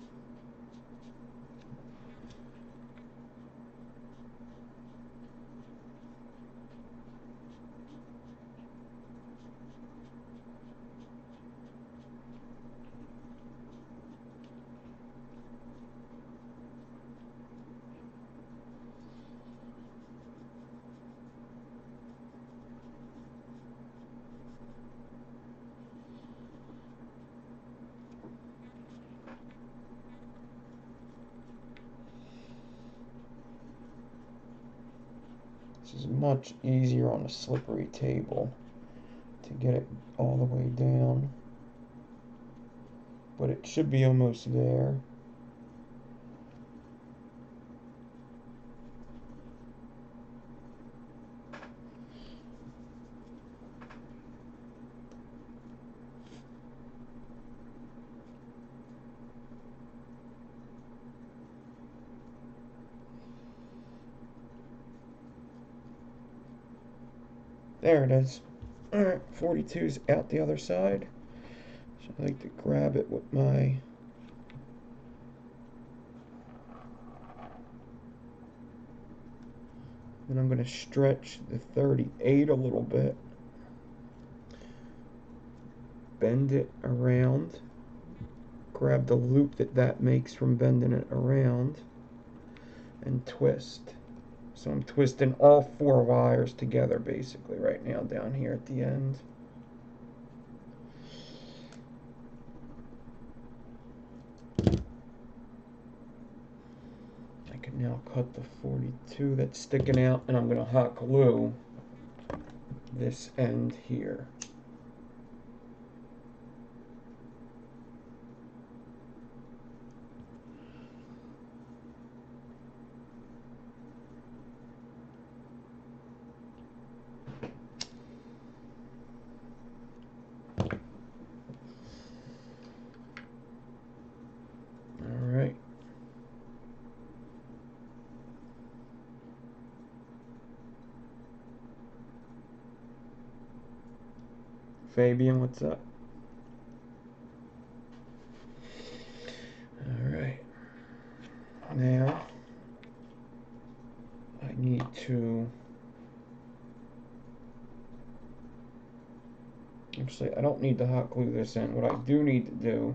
which is much easier on a slippery table to get it all the way down. But it should be almost there. There it is. Alright, 42's out the other side. So I like to grab it with my and I'm going to stretch the 38 a little bit. Bend it around. Grab the loop that makes from bending it around and twist. So I'm twisting all 4 wires together basically right now down here at the end. I can now cut the 42 that's sticking out, and I'm going to hot glue this end here. Alright. Fabian, what's up? Alright. Now, I need to... Actually, I don't need to hot glue this in. What I do need to do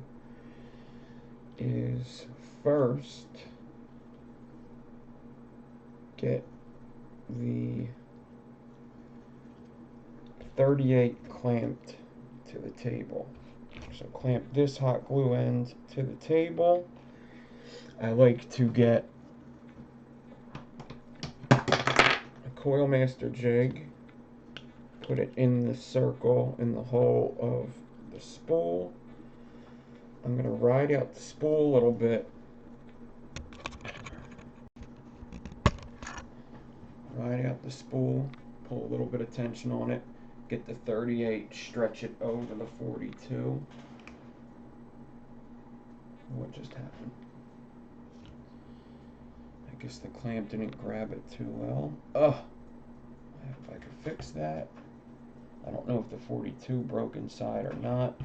is first get the 38 clamped to the table. So clamp this hot glue end to the table. I like to get a coil master jig, put it in the circle in the hole of the spool. I'm going to ride out the spool a little bit. Ride out the spool, pull a little bit of tension on it, get the 38, stretch it over the 42. What just happened? I guess the clamp didn't grab it too well. Ugh! If I could fix that. I don't know if the 42 broke inside or not.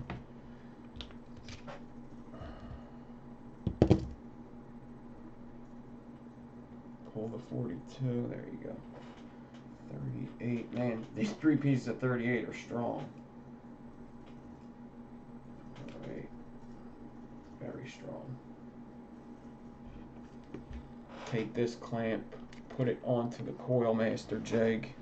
Pull the 42, there you go. 38, man, these 3 pieces of 38 are strong. Alright, very strong. Take this clamp, put it onto the coil master jig.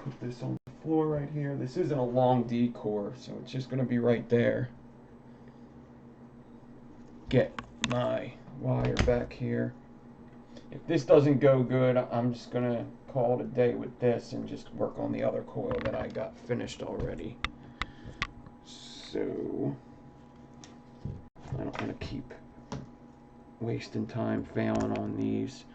Put this on the floor right here. This isn't a long D core, so it's just going to be right there. Get my wire back here. If this doesn't go good, I'm just going to call it a day with this and just work on the other coil that I got finished already. So, I don't want to keep wasting time failing on these.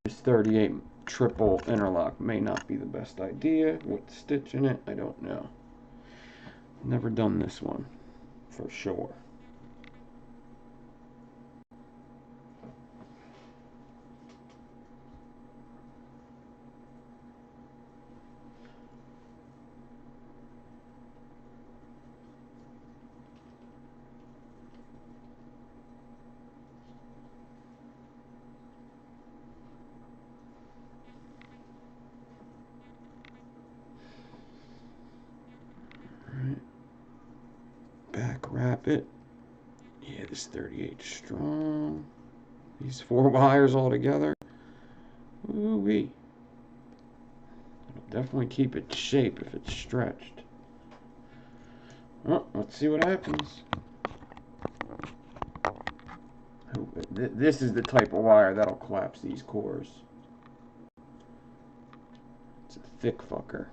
This 38 triple interlock may not be the best idea with the stitch in it. I don't know. Never done this one for sure. Back wrap it. Yeah, this 38 strong. These 4 wires all together. Ooh-wee. It'll definitely keep its shape if it's stretched. Well, let's see what happens. This is the type of wire that'll collapse these cores. It's a thick fucker.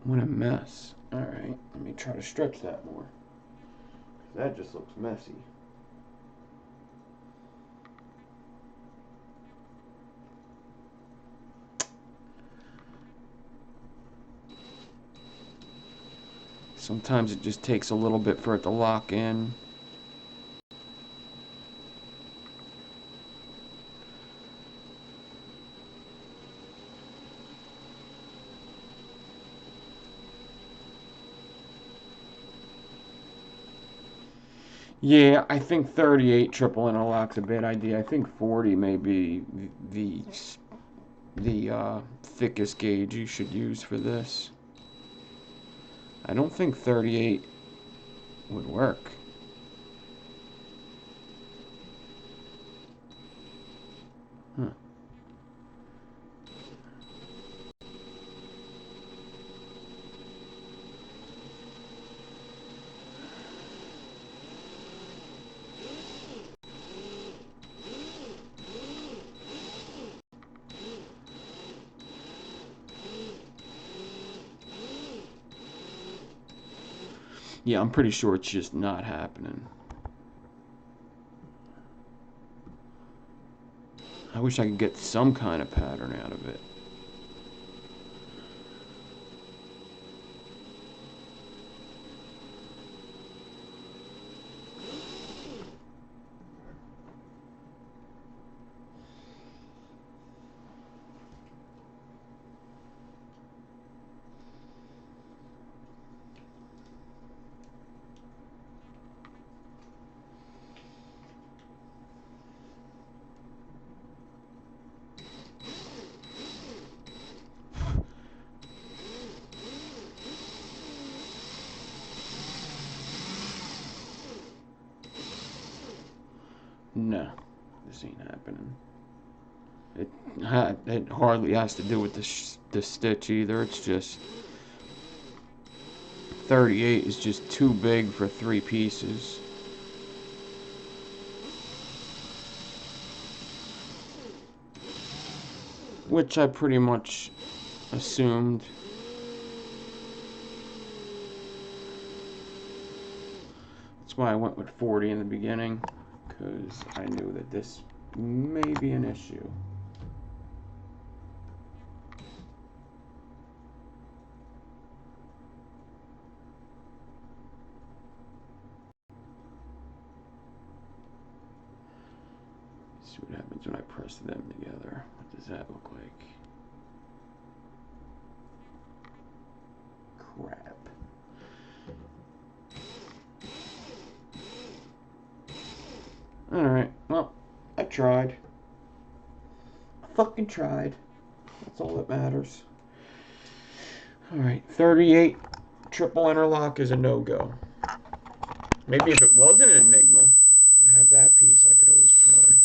What a mess. Alright, let me try to stretch that more. That just looks messy. Sometimes it just takes a little bit for it to lock in. Yeah, I think 38 triple interlock's a bad idea. I think 40 may be the thickest gauge you should use for this. I don't think 38 would work. Huh. Yeah, I'm pretty sure it's just not happening. I wish I could get some kind of pattern out of it. No, this ain't happening. It hardly has to do with the stitch either. It's just 38 is just too big for 3 pieces. Which I pretty much assumed. That's why I went with 40 in the beginning, because I knew that this may be an issue. Let's see what happens when I press them together. What does that look like? Crap. Alright, well, I tried. I fucking tried. That's all that matters. Alright, 38 triple interlock is a no-go. Maybe if it was an enigma, I have that piece I could always try.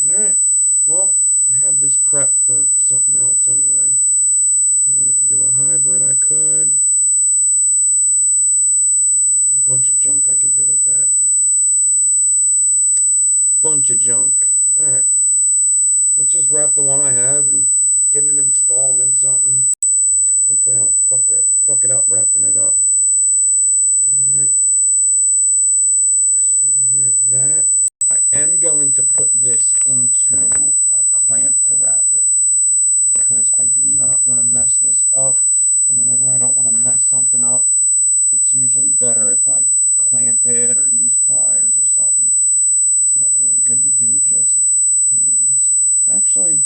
Alright, well, I have this prep for something else anyway. If I wanted to do a hybrid, I could. There's a bunch of junk I could do with that. Bunch of junk. Alright, let's just wrap the one I have and get it installed in something. Hopefully I don't fuck it up wrapping it up. Alright. So here's that. I am going to put this into a clamp to wrap it, because I do not want to mess this up. And whenever I don't want to mess something up, it's usually better if I clamp it or use pliers or something. It's not really good to do just hands. Actually,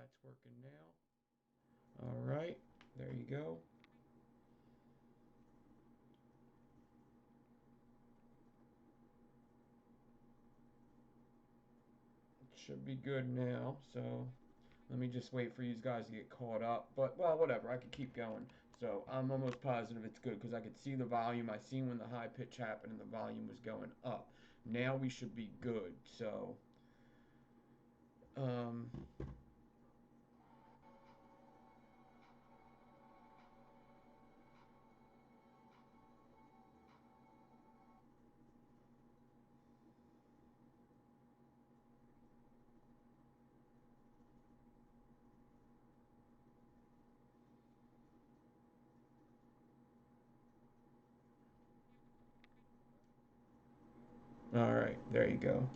that's working now. All right, there you go. It should be good now, so let me just wait for you guys to get caught up. But, well, whatever, I could keep going. So I'm almost positive it's good because I could see the volume. I seen when the high pitch happened and the volume was going up. Now we should be good. So, um, all right, there you go.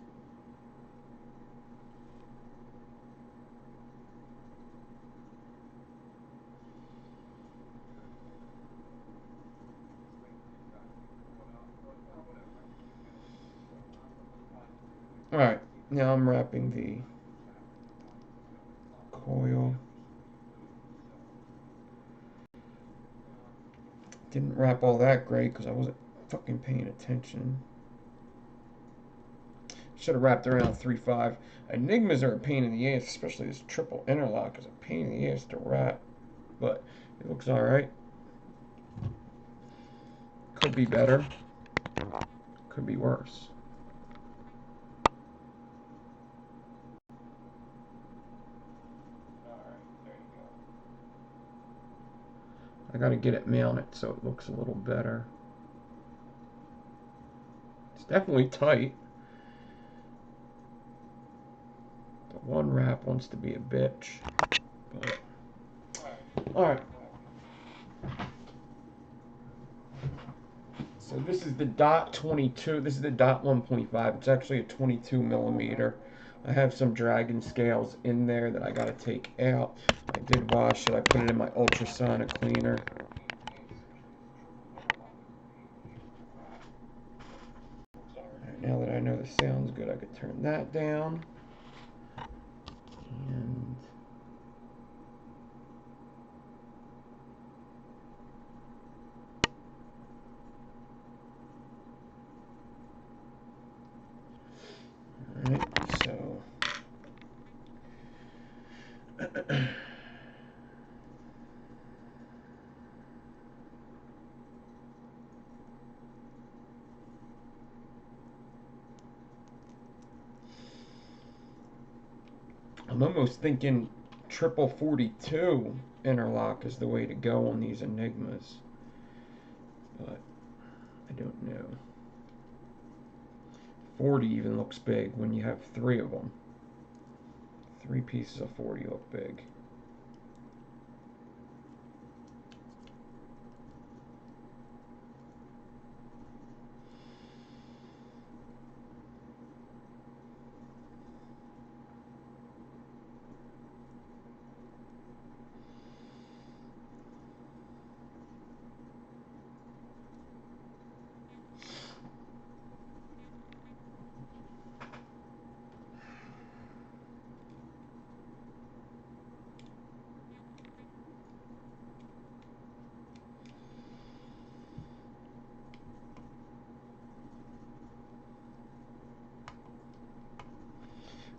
All right, now I'm wrapping the coil. Didn't wrap all that great because I wasn't fucking paying attention. Should have wrapped around 3.5. Enigmas are a pain in the ass, especially this triple interlock is a pain in the ass to wrap. But it looks alright. Could be better. Could be worse. Alright, there you go. I gotta get it mounted so it looks a little better. It's definitely tight. The one wrap wants to be a bitch. But alright. So this is the dot 22. This is the dot 1.5. It's actually a 22 millimeter. I have some dragon scales in there that I gotta take out. I did wash it. I put it in my ultrasonic cleaner. Right, now that I know the sound's good, I could turn that down. And alright, so I'm almost thinking triple 42 interlock is the way to go on these enigmas, but I don't know. 40 even looks big when you have 3 of them. 3 pieces of 40 look big.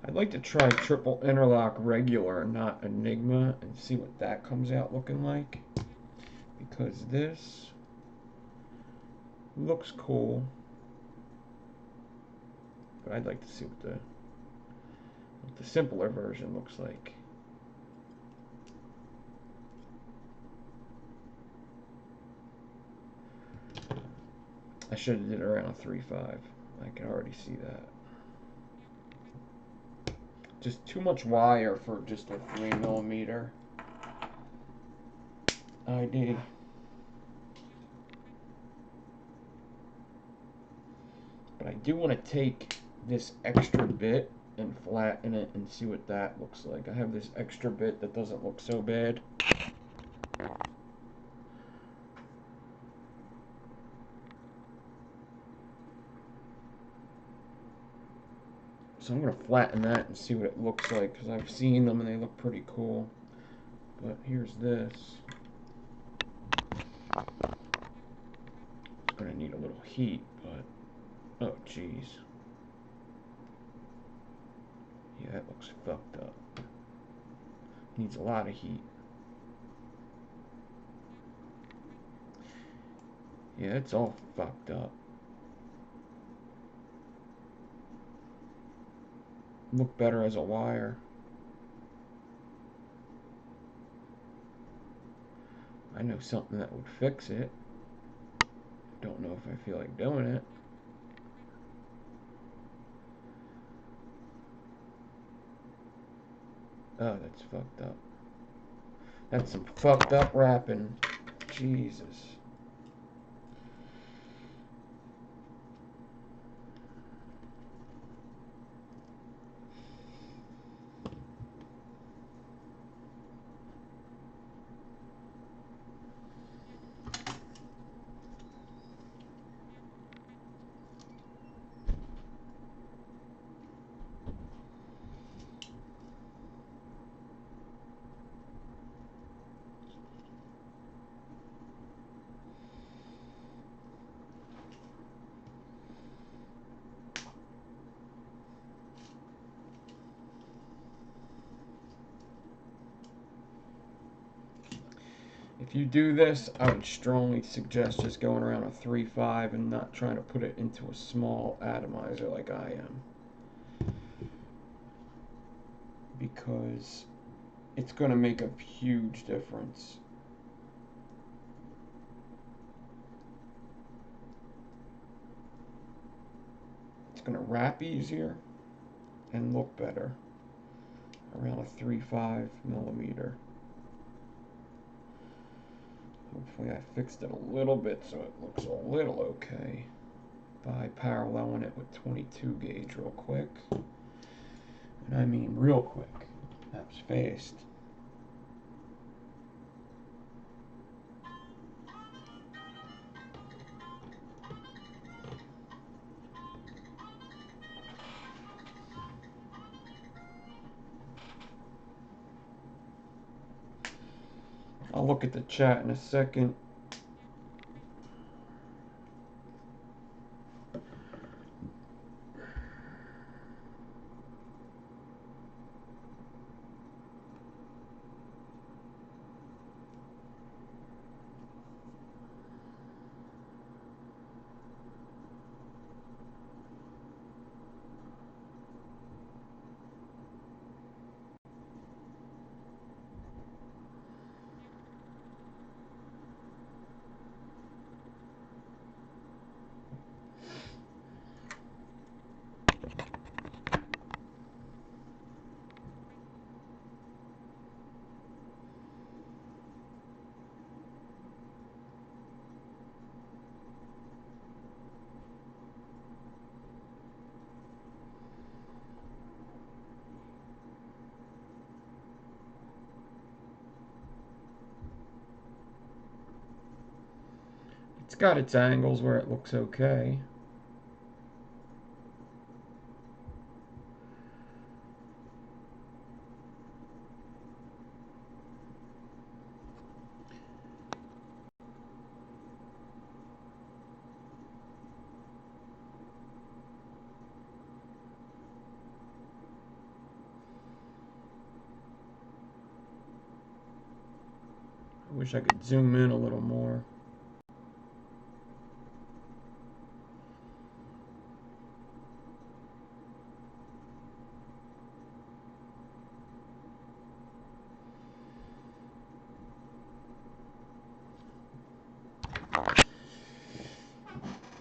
I'd like to try triple interlock regular, not enigma, and see what that comes out looking like. Because this looks cool, but I'd like to see what the simpler version looks like. I should have did around 3.5. I can already see that. Just too much wire for just a 3 millimeter ID. But I do want to take this extra bit and flatten it and see what that looks like. I have this extra bit that doesn't look so bad. So So I'm going to flatten that and see what it looks like, because I've seen them and they look pretty cool. But here's this. It's going to need a little heat, but oh geez. Yeah, that looks fucked up. Needs a lot of heat. Yeah, it's all fucked up. Look better as a wire. I know something that would fix it. Don't know if I feel like doing it. Oh, that's fucked up. That's some fucked up wrapping. Jesus. If you do this, I would strongly suggest just going around a 3.5 and not trying to put it into a small atomizer like I am. Because it's going to make a huge difference. It's going to wrap easier and look better around a 3.5 millimeter. Hopefully I fixed it a little bit so it looks a little okay by paralleling it with 22 gauge real quick. And I mean real quick. That was fast. I'll look at the chat in a second. It's got its angles where it looks okay. I wish I could zoom in a little more.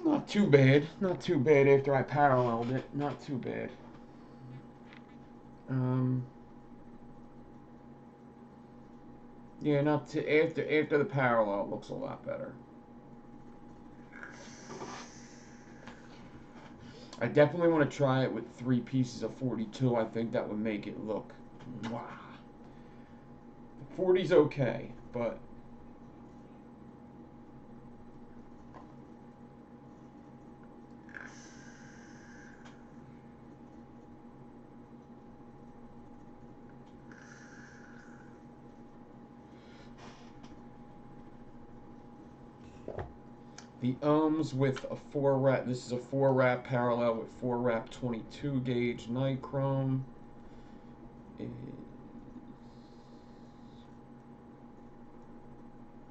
Not too bad. Not too bad after I paralleled it. Not too bad. Yeah, not to, after the parallel, it looks a lot better. I definitely want to try it with 3 pieces of 42. I think that would make it look, wow. The 40's okay, but The ohms with a 4 rad, this is a 4 rad parallel with 4 rad 22 gauge nichrome. Is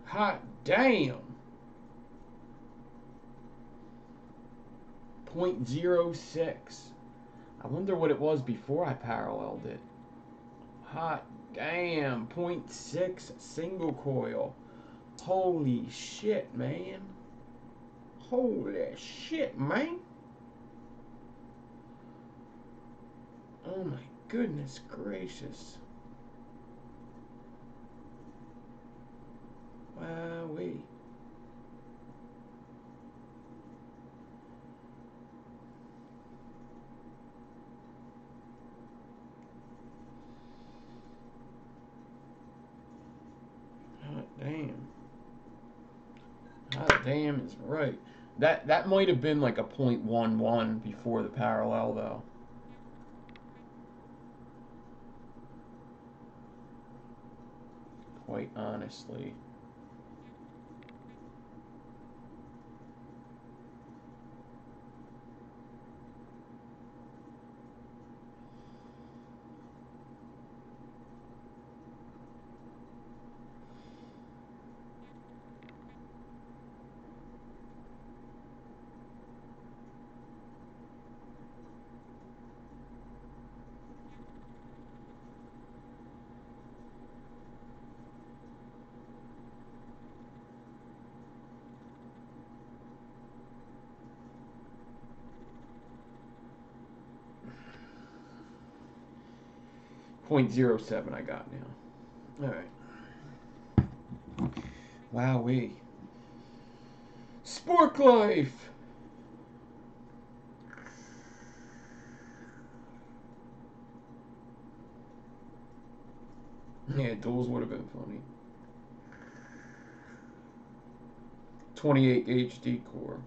hot damn, 0.06. I wonder what it was before I paralleled it. Hot damn, 0.6 single coil. Holy shit, man. Holy shit, man. Oh my goodness gracious. Wowee. Hot damn. Hot damn is right. That might have been like a 0.11 before the parallel though. Quite honestly. .07 I got now. Alright. Wowee. Spork life! Yeah, duels would have been funny. 28 HD core.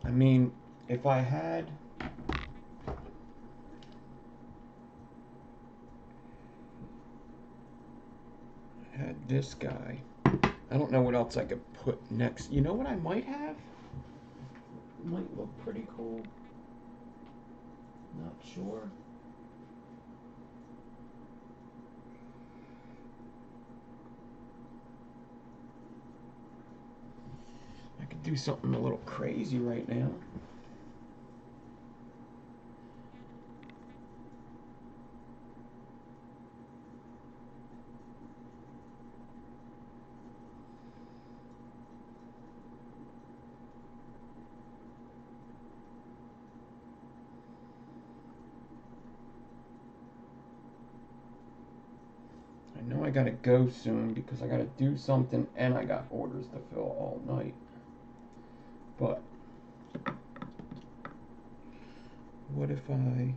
I mean, if I had this guy, I don't know what else I could put next. You know what I might have? Might look pretty cool. Not sure. I could do something a little crazy right now. I know I gotta go soon because I gotta do something and I got orders to fill all night. But what if I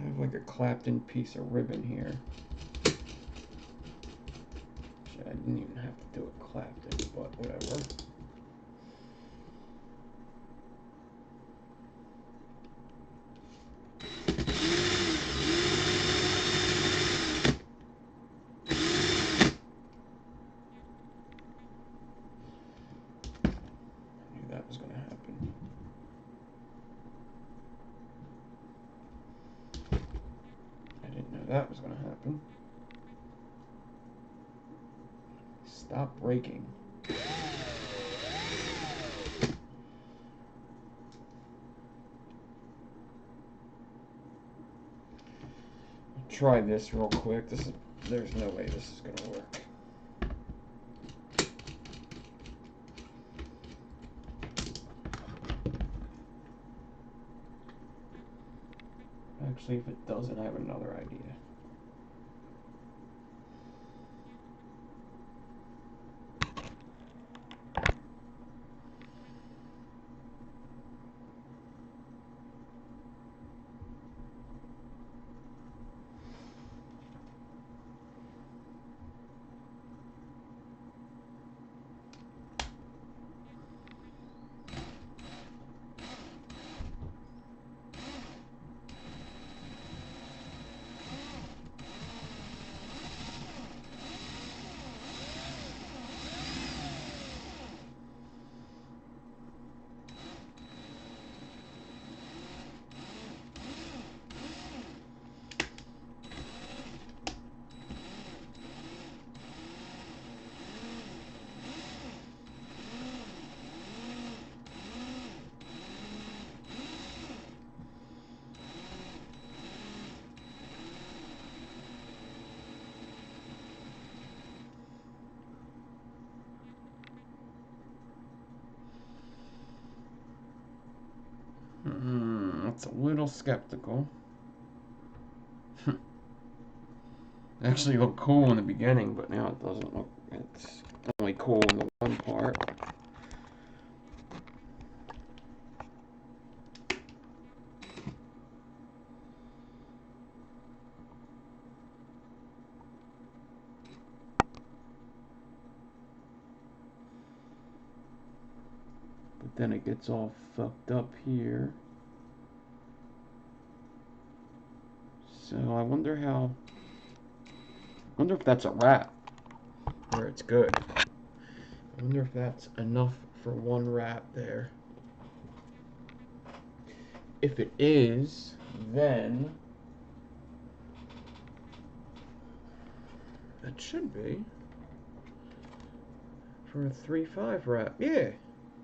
have like a clapped in piece of ribbon here? I didn't even have to do it clapped in, but whatever. That was going to happen. I didn't know that was going to happen. Stop breaking. Try this real quick. There's no way this is going to work. Actually, if it doesn't, I have another idea. it's a little skeptical. Actually looked cool in the beginning, but now it doesn't look. It's only cool in the one part. But then it gets all fucked up here. So I wonder how. I wonder if that's a wrap, where it's good. I wonder if that's enough for one wrap there. If it is, then that should be for a 3/5 wrap. Yeah.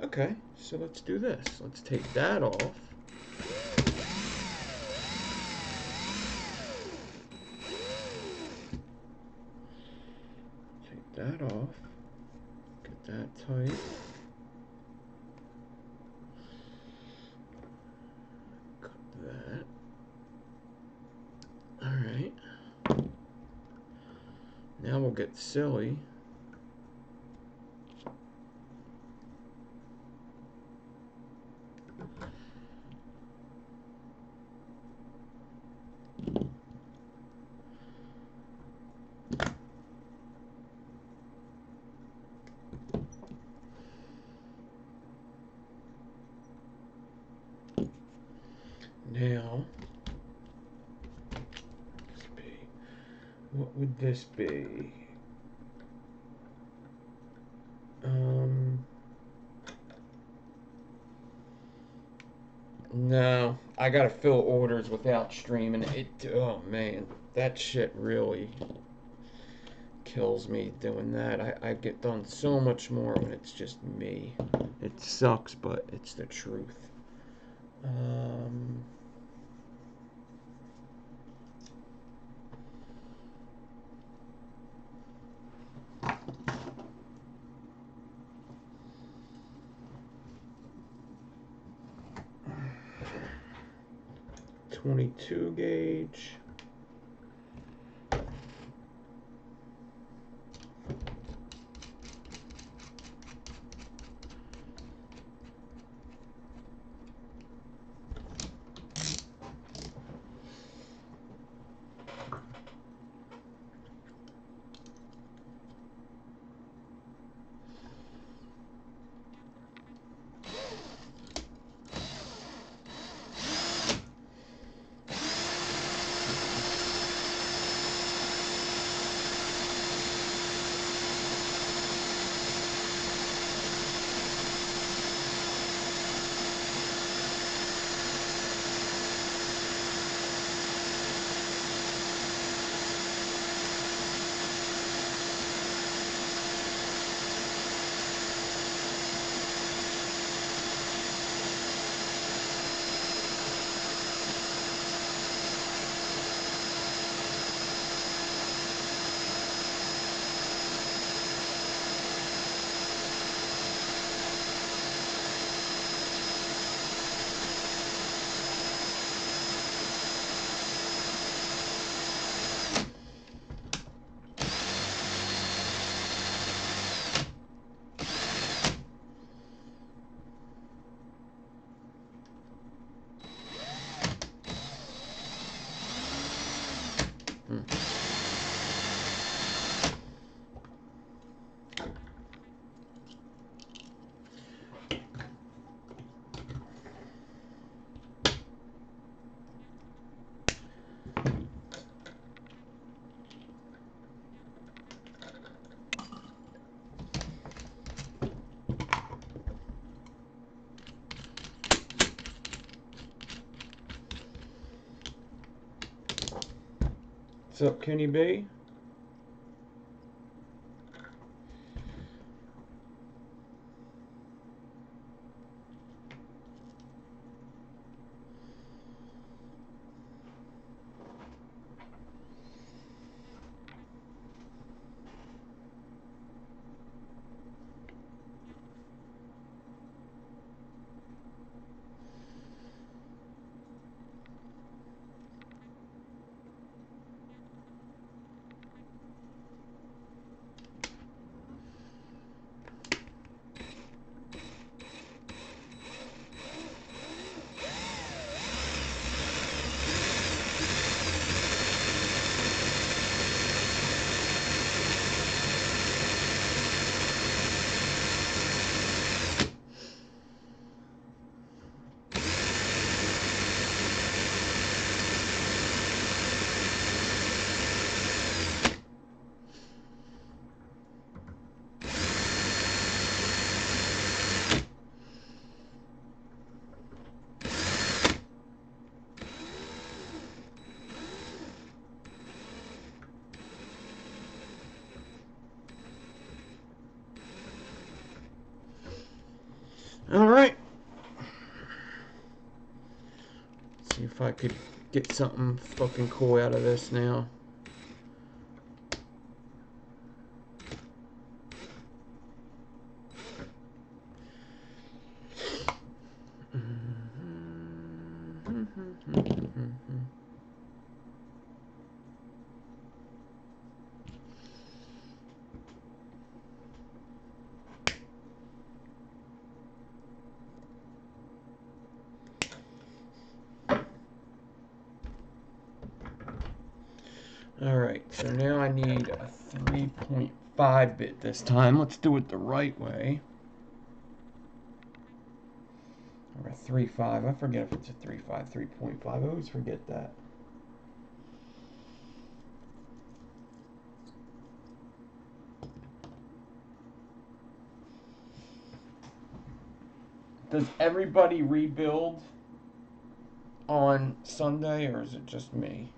Okay, so let's do this. Let's take that off. Take that off. Get that tight. Cut that. Alright. Now we'll get silly. Now, what would this be? No, I gotta fill orders without streaming it. Oh man, that shit really kills me doing that. I get done so much more when it's just me. It sucks, but it's the truth. 22 gauge. What's up, Kenny B? All right. See if I could get something fucking cool out of this now. Alright, so now I need a 3.5 bit this time. Let's do it the right way. Or a 3.5. I forget if it's a 3.5, 3.5. I always forget that. Does everybody rebuild on Sunday, or is it just me?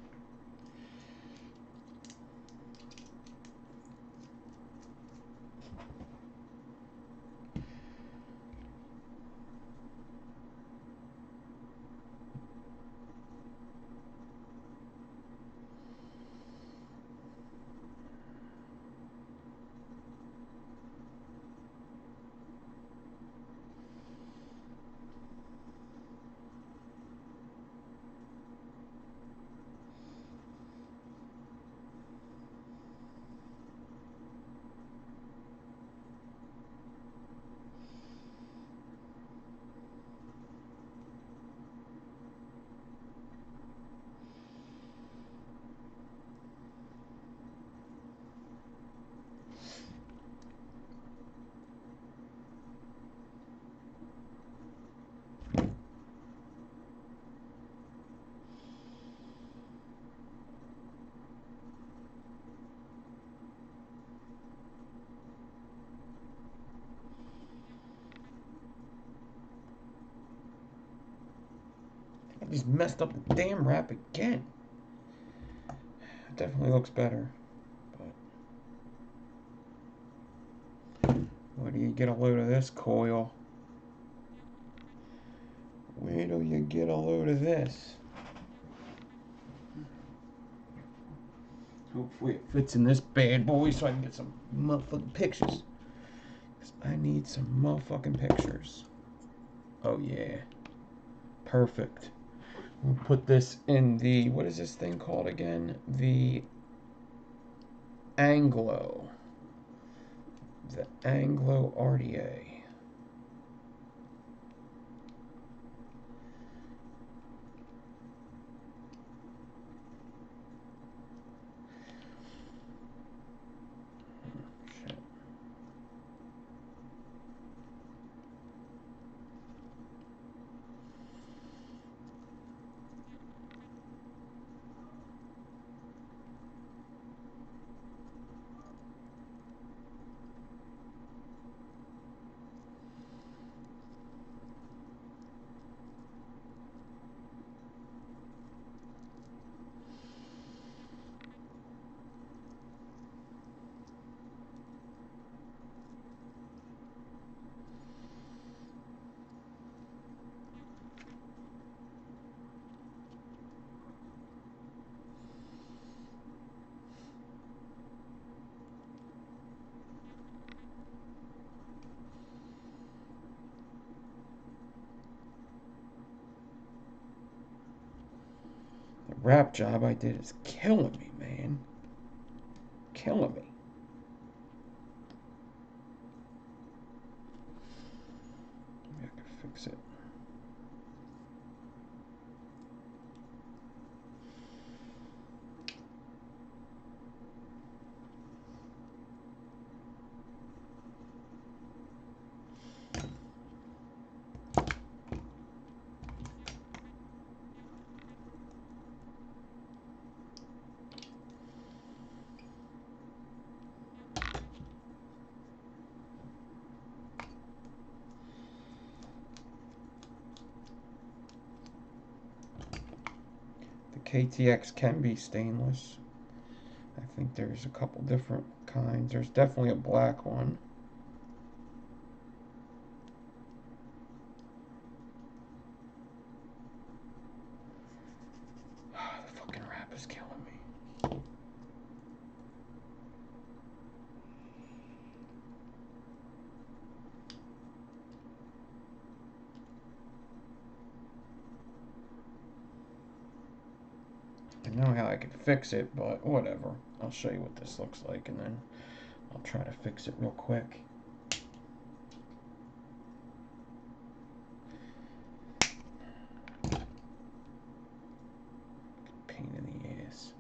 I just messed up the damn wrap again. It definitely looks better. But where do you get a load of this coil? Where do you get a load of this? Hopefully it fits in this bad boy so I can get some motherfucking pictures. Because I need some motherfucking pictures. Oh yeah. Perfect. We'll put this in the, what is this thing called again? The Anglo. The Anglo RDA. Shit. The wrap job I did is killing me, man. Killing me. Maybe I can fix it. KTX can be stainless. I think there's a couple different kinds. There's definitely a black one. know how I could fix it, but whatever. I'll show you what this looks like, and then I'll try to fix it real quick. Pain in the ass.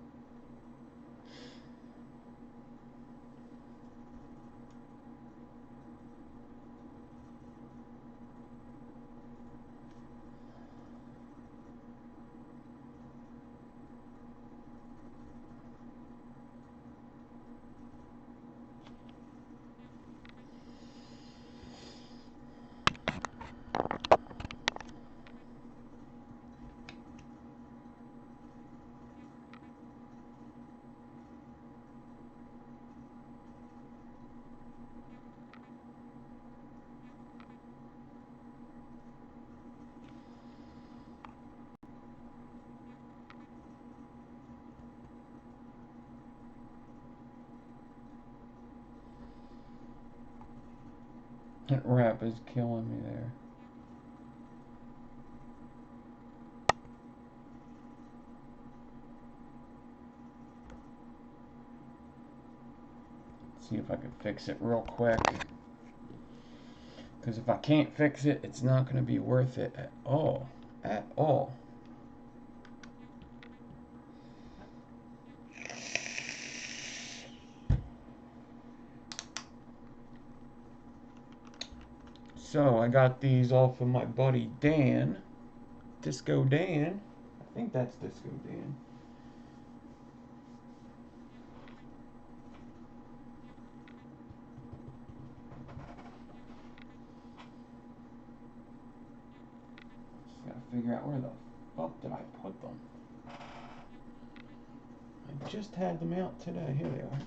That wrap is killing me there. See if I can fix it real quick. Because if I can't fix it, it's not going to be worth it at all. At all. So I got these off of my buddy Dan. Disco Dan. I think that's Disco Dan. Just gotta figure out where the fuck did I put them. I just had them out today. Here they are.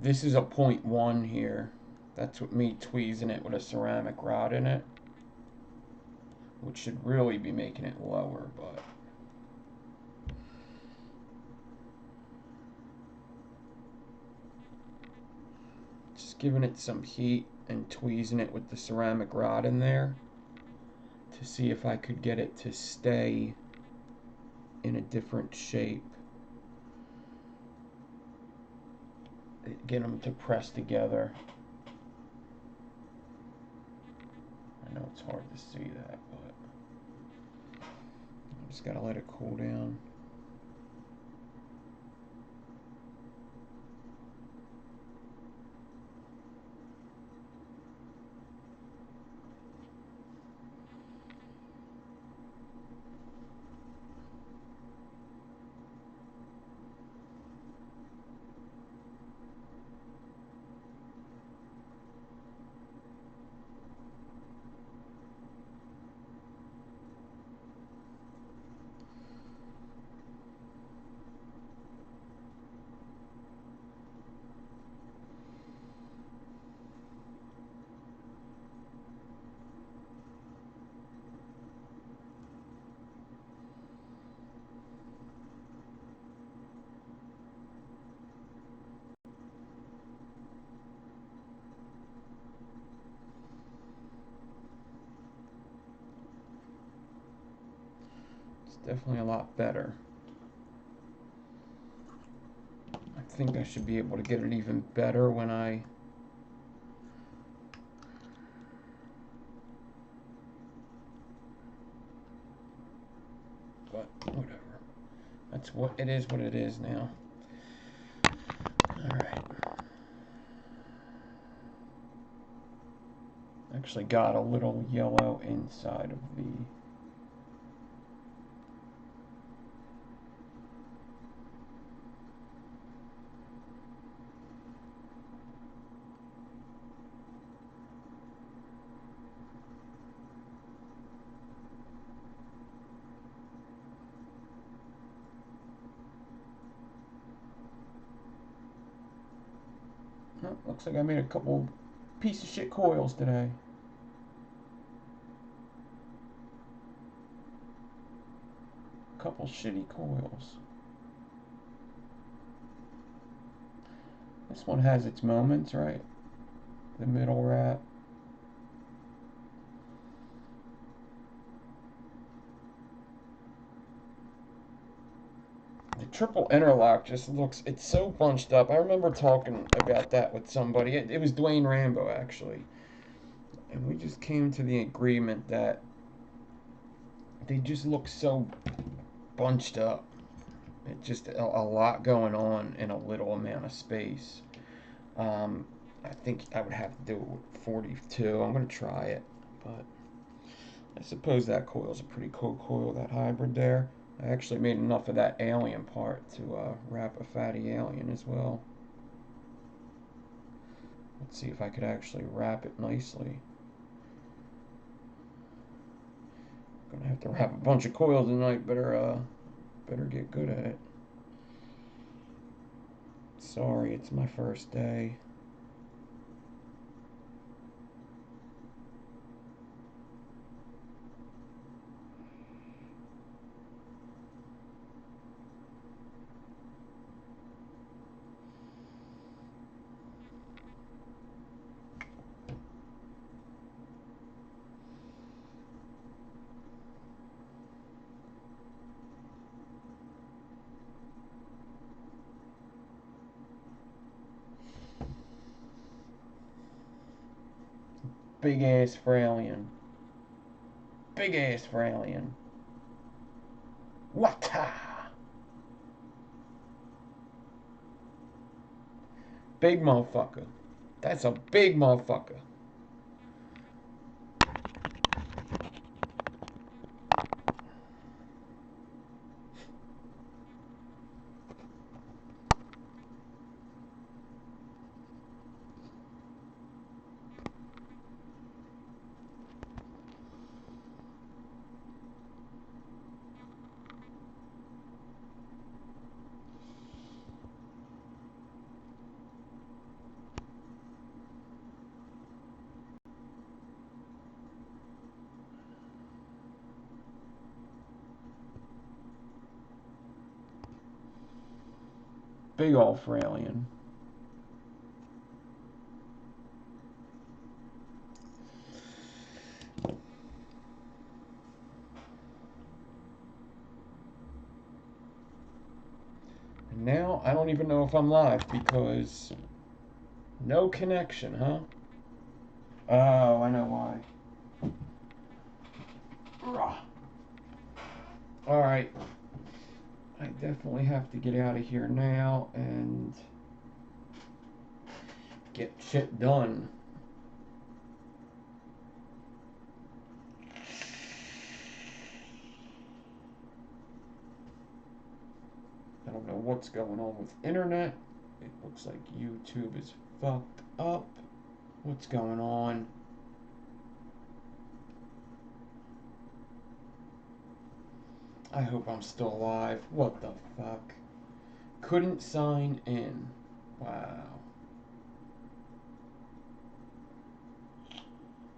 This is a 0.1 here. That's what me tweezing it with a ceramic rod in it. Which should really be making it lower, but... just giving it some heat and tweezing it with the ceramic rod in there to see if I could get it to stay in a different shape. Get them to press together. I know it's hard to see that, but I just gotta let it cool down. Definitely a lot better. I think I should be able to get it even better when I Whatever. That's what it is. What it is now. All right. Actually, got a little yellow inside of the. Oh, looks like I made a couple piece of shit coils today. Couple shitty coils. This one has its moments, right? The middle wrap. The triple interlock just looks, it's so bunched up. I remember talking about that with somebody. It was Dwayne Rambo, actually. And we just came to the agreement that they just look so bunched up. It's just a lot going on in a little amount of space. I think I would have to do it with 42. I'm going to try it. But I suppose that coil's a pretty cool coil, that hybrid there. I actually made enough of that alien part to wrap a fatty alien as well. Let's see if I could actually wrap it nicely. I'm gonna have to wrap a bunch of coils tonight. Better get good at it. Sorry, it's my first day. Big ass for alien. Big ass for alien. Wata! Big motherfucker. That's a big motherfucker. Big ol' for alien. And now I don't even know if I'm live because no connection, huh? Oh, I know why. Alright. I definitely have to get out of here now and get shit done. I don't know what's going on with internet. It looks like YouTube is fucked up. What's going on? I hope I'm still alive. What the fuck? Couldn't sign in. Wow.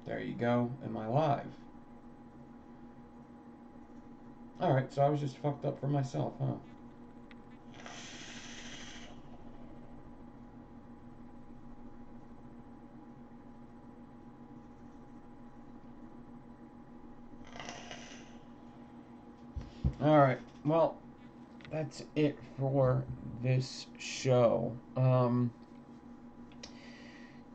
There you go. Am I live? Alright, so I was just fucked up for myself, huh? Alright, well, that's it for this show.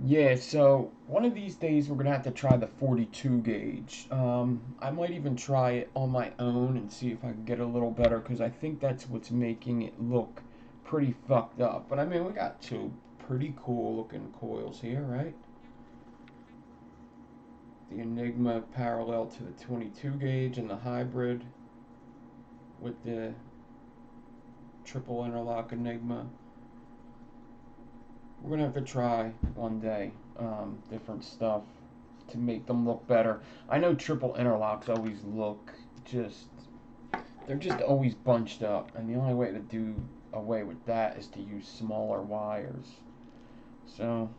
Yeah, so one of these days we're gonna have to try the 42 gauge. I might even try it on my own and see if I can get a little better because I think that's what's making it look pretty fucked up. But I mean, we got two pretty cool looking coils here, right? The Enigma parallel to the 22 gauge and the hybrid with the triple interlock Enigma. We're gonna have to try one day different stuff to make them look better. I know triple interlocks always look just, they're just always bunched up, and the only way to do away with that is to use smaller wires. So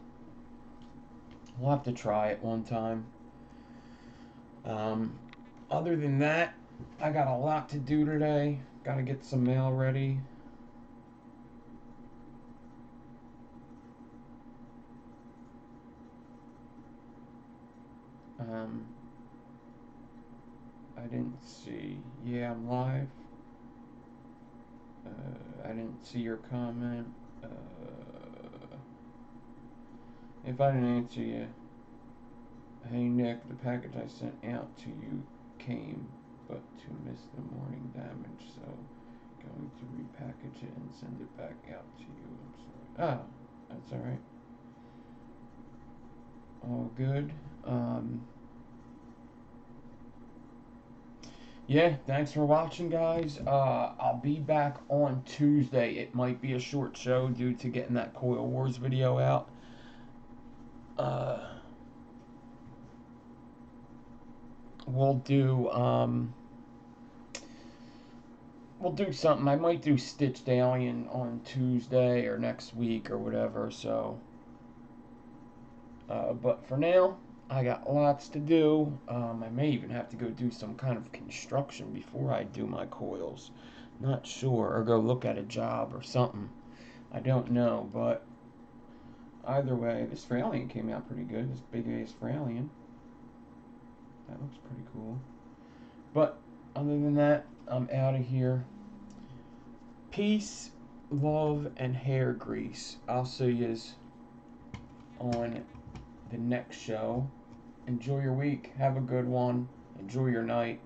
we'll have to try it one time. Um, Other than that, I got a lot to do today. Got to get some mail ready. Um, I didn't see. Yeah, I'm live. I didn't see your comment. Uh, if I didn't answer you, hey Nick, the package I sent out to you came, but to miss the morning damage, so going to repackage it and send it back out to you. I'm sorry. Ah, that's all right. All good. Yeah, thanks for watching, guys. I'll be back on Tuesday. It might be a short show due to getting that Coil Wars video out. Uh, we'll do we'll do something. I might do Stitched Alien on Tuesday or next week or whatever. So, but for now, I got lots to do. I may even have to go do some kind of construction before I do my coils. Not sure, or go look at a job or something. I don't know, but either way, this Fralian came out pretty good. This big ass Fralian. That looks pretty cool. But other than that, I'm out of here. Peace, love, and hair grease. I'll see yous on the next show. Enjoy your week. Have a good one. Enjoy your night.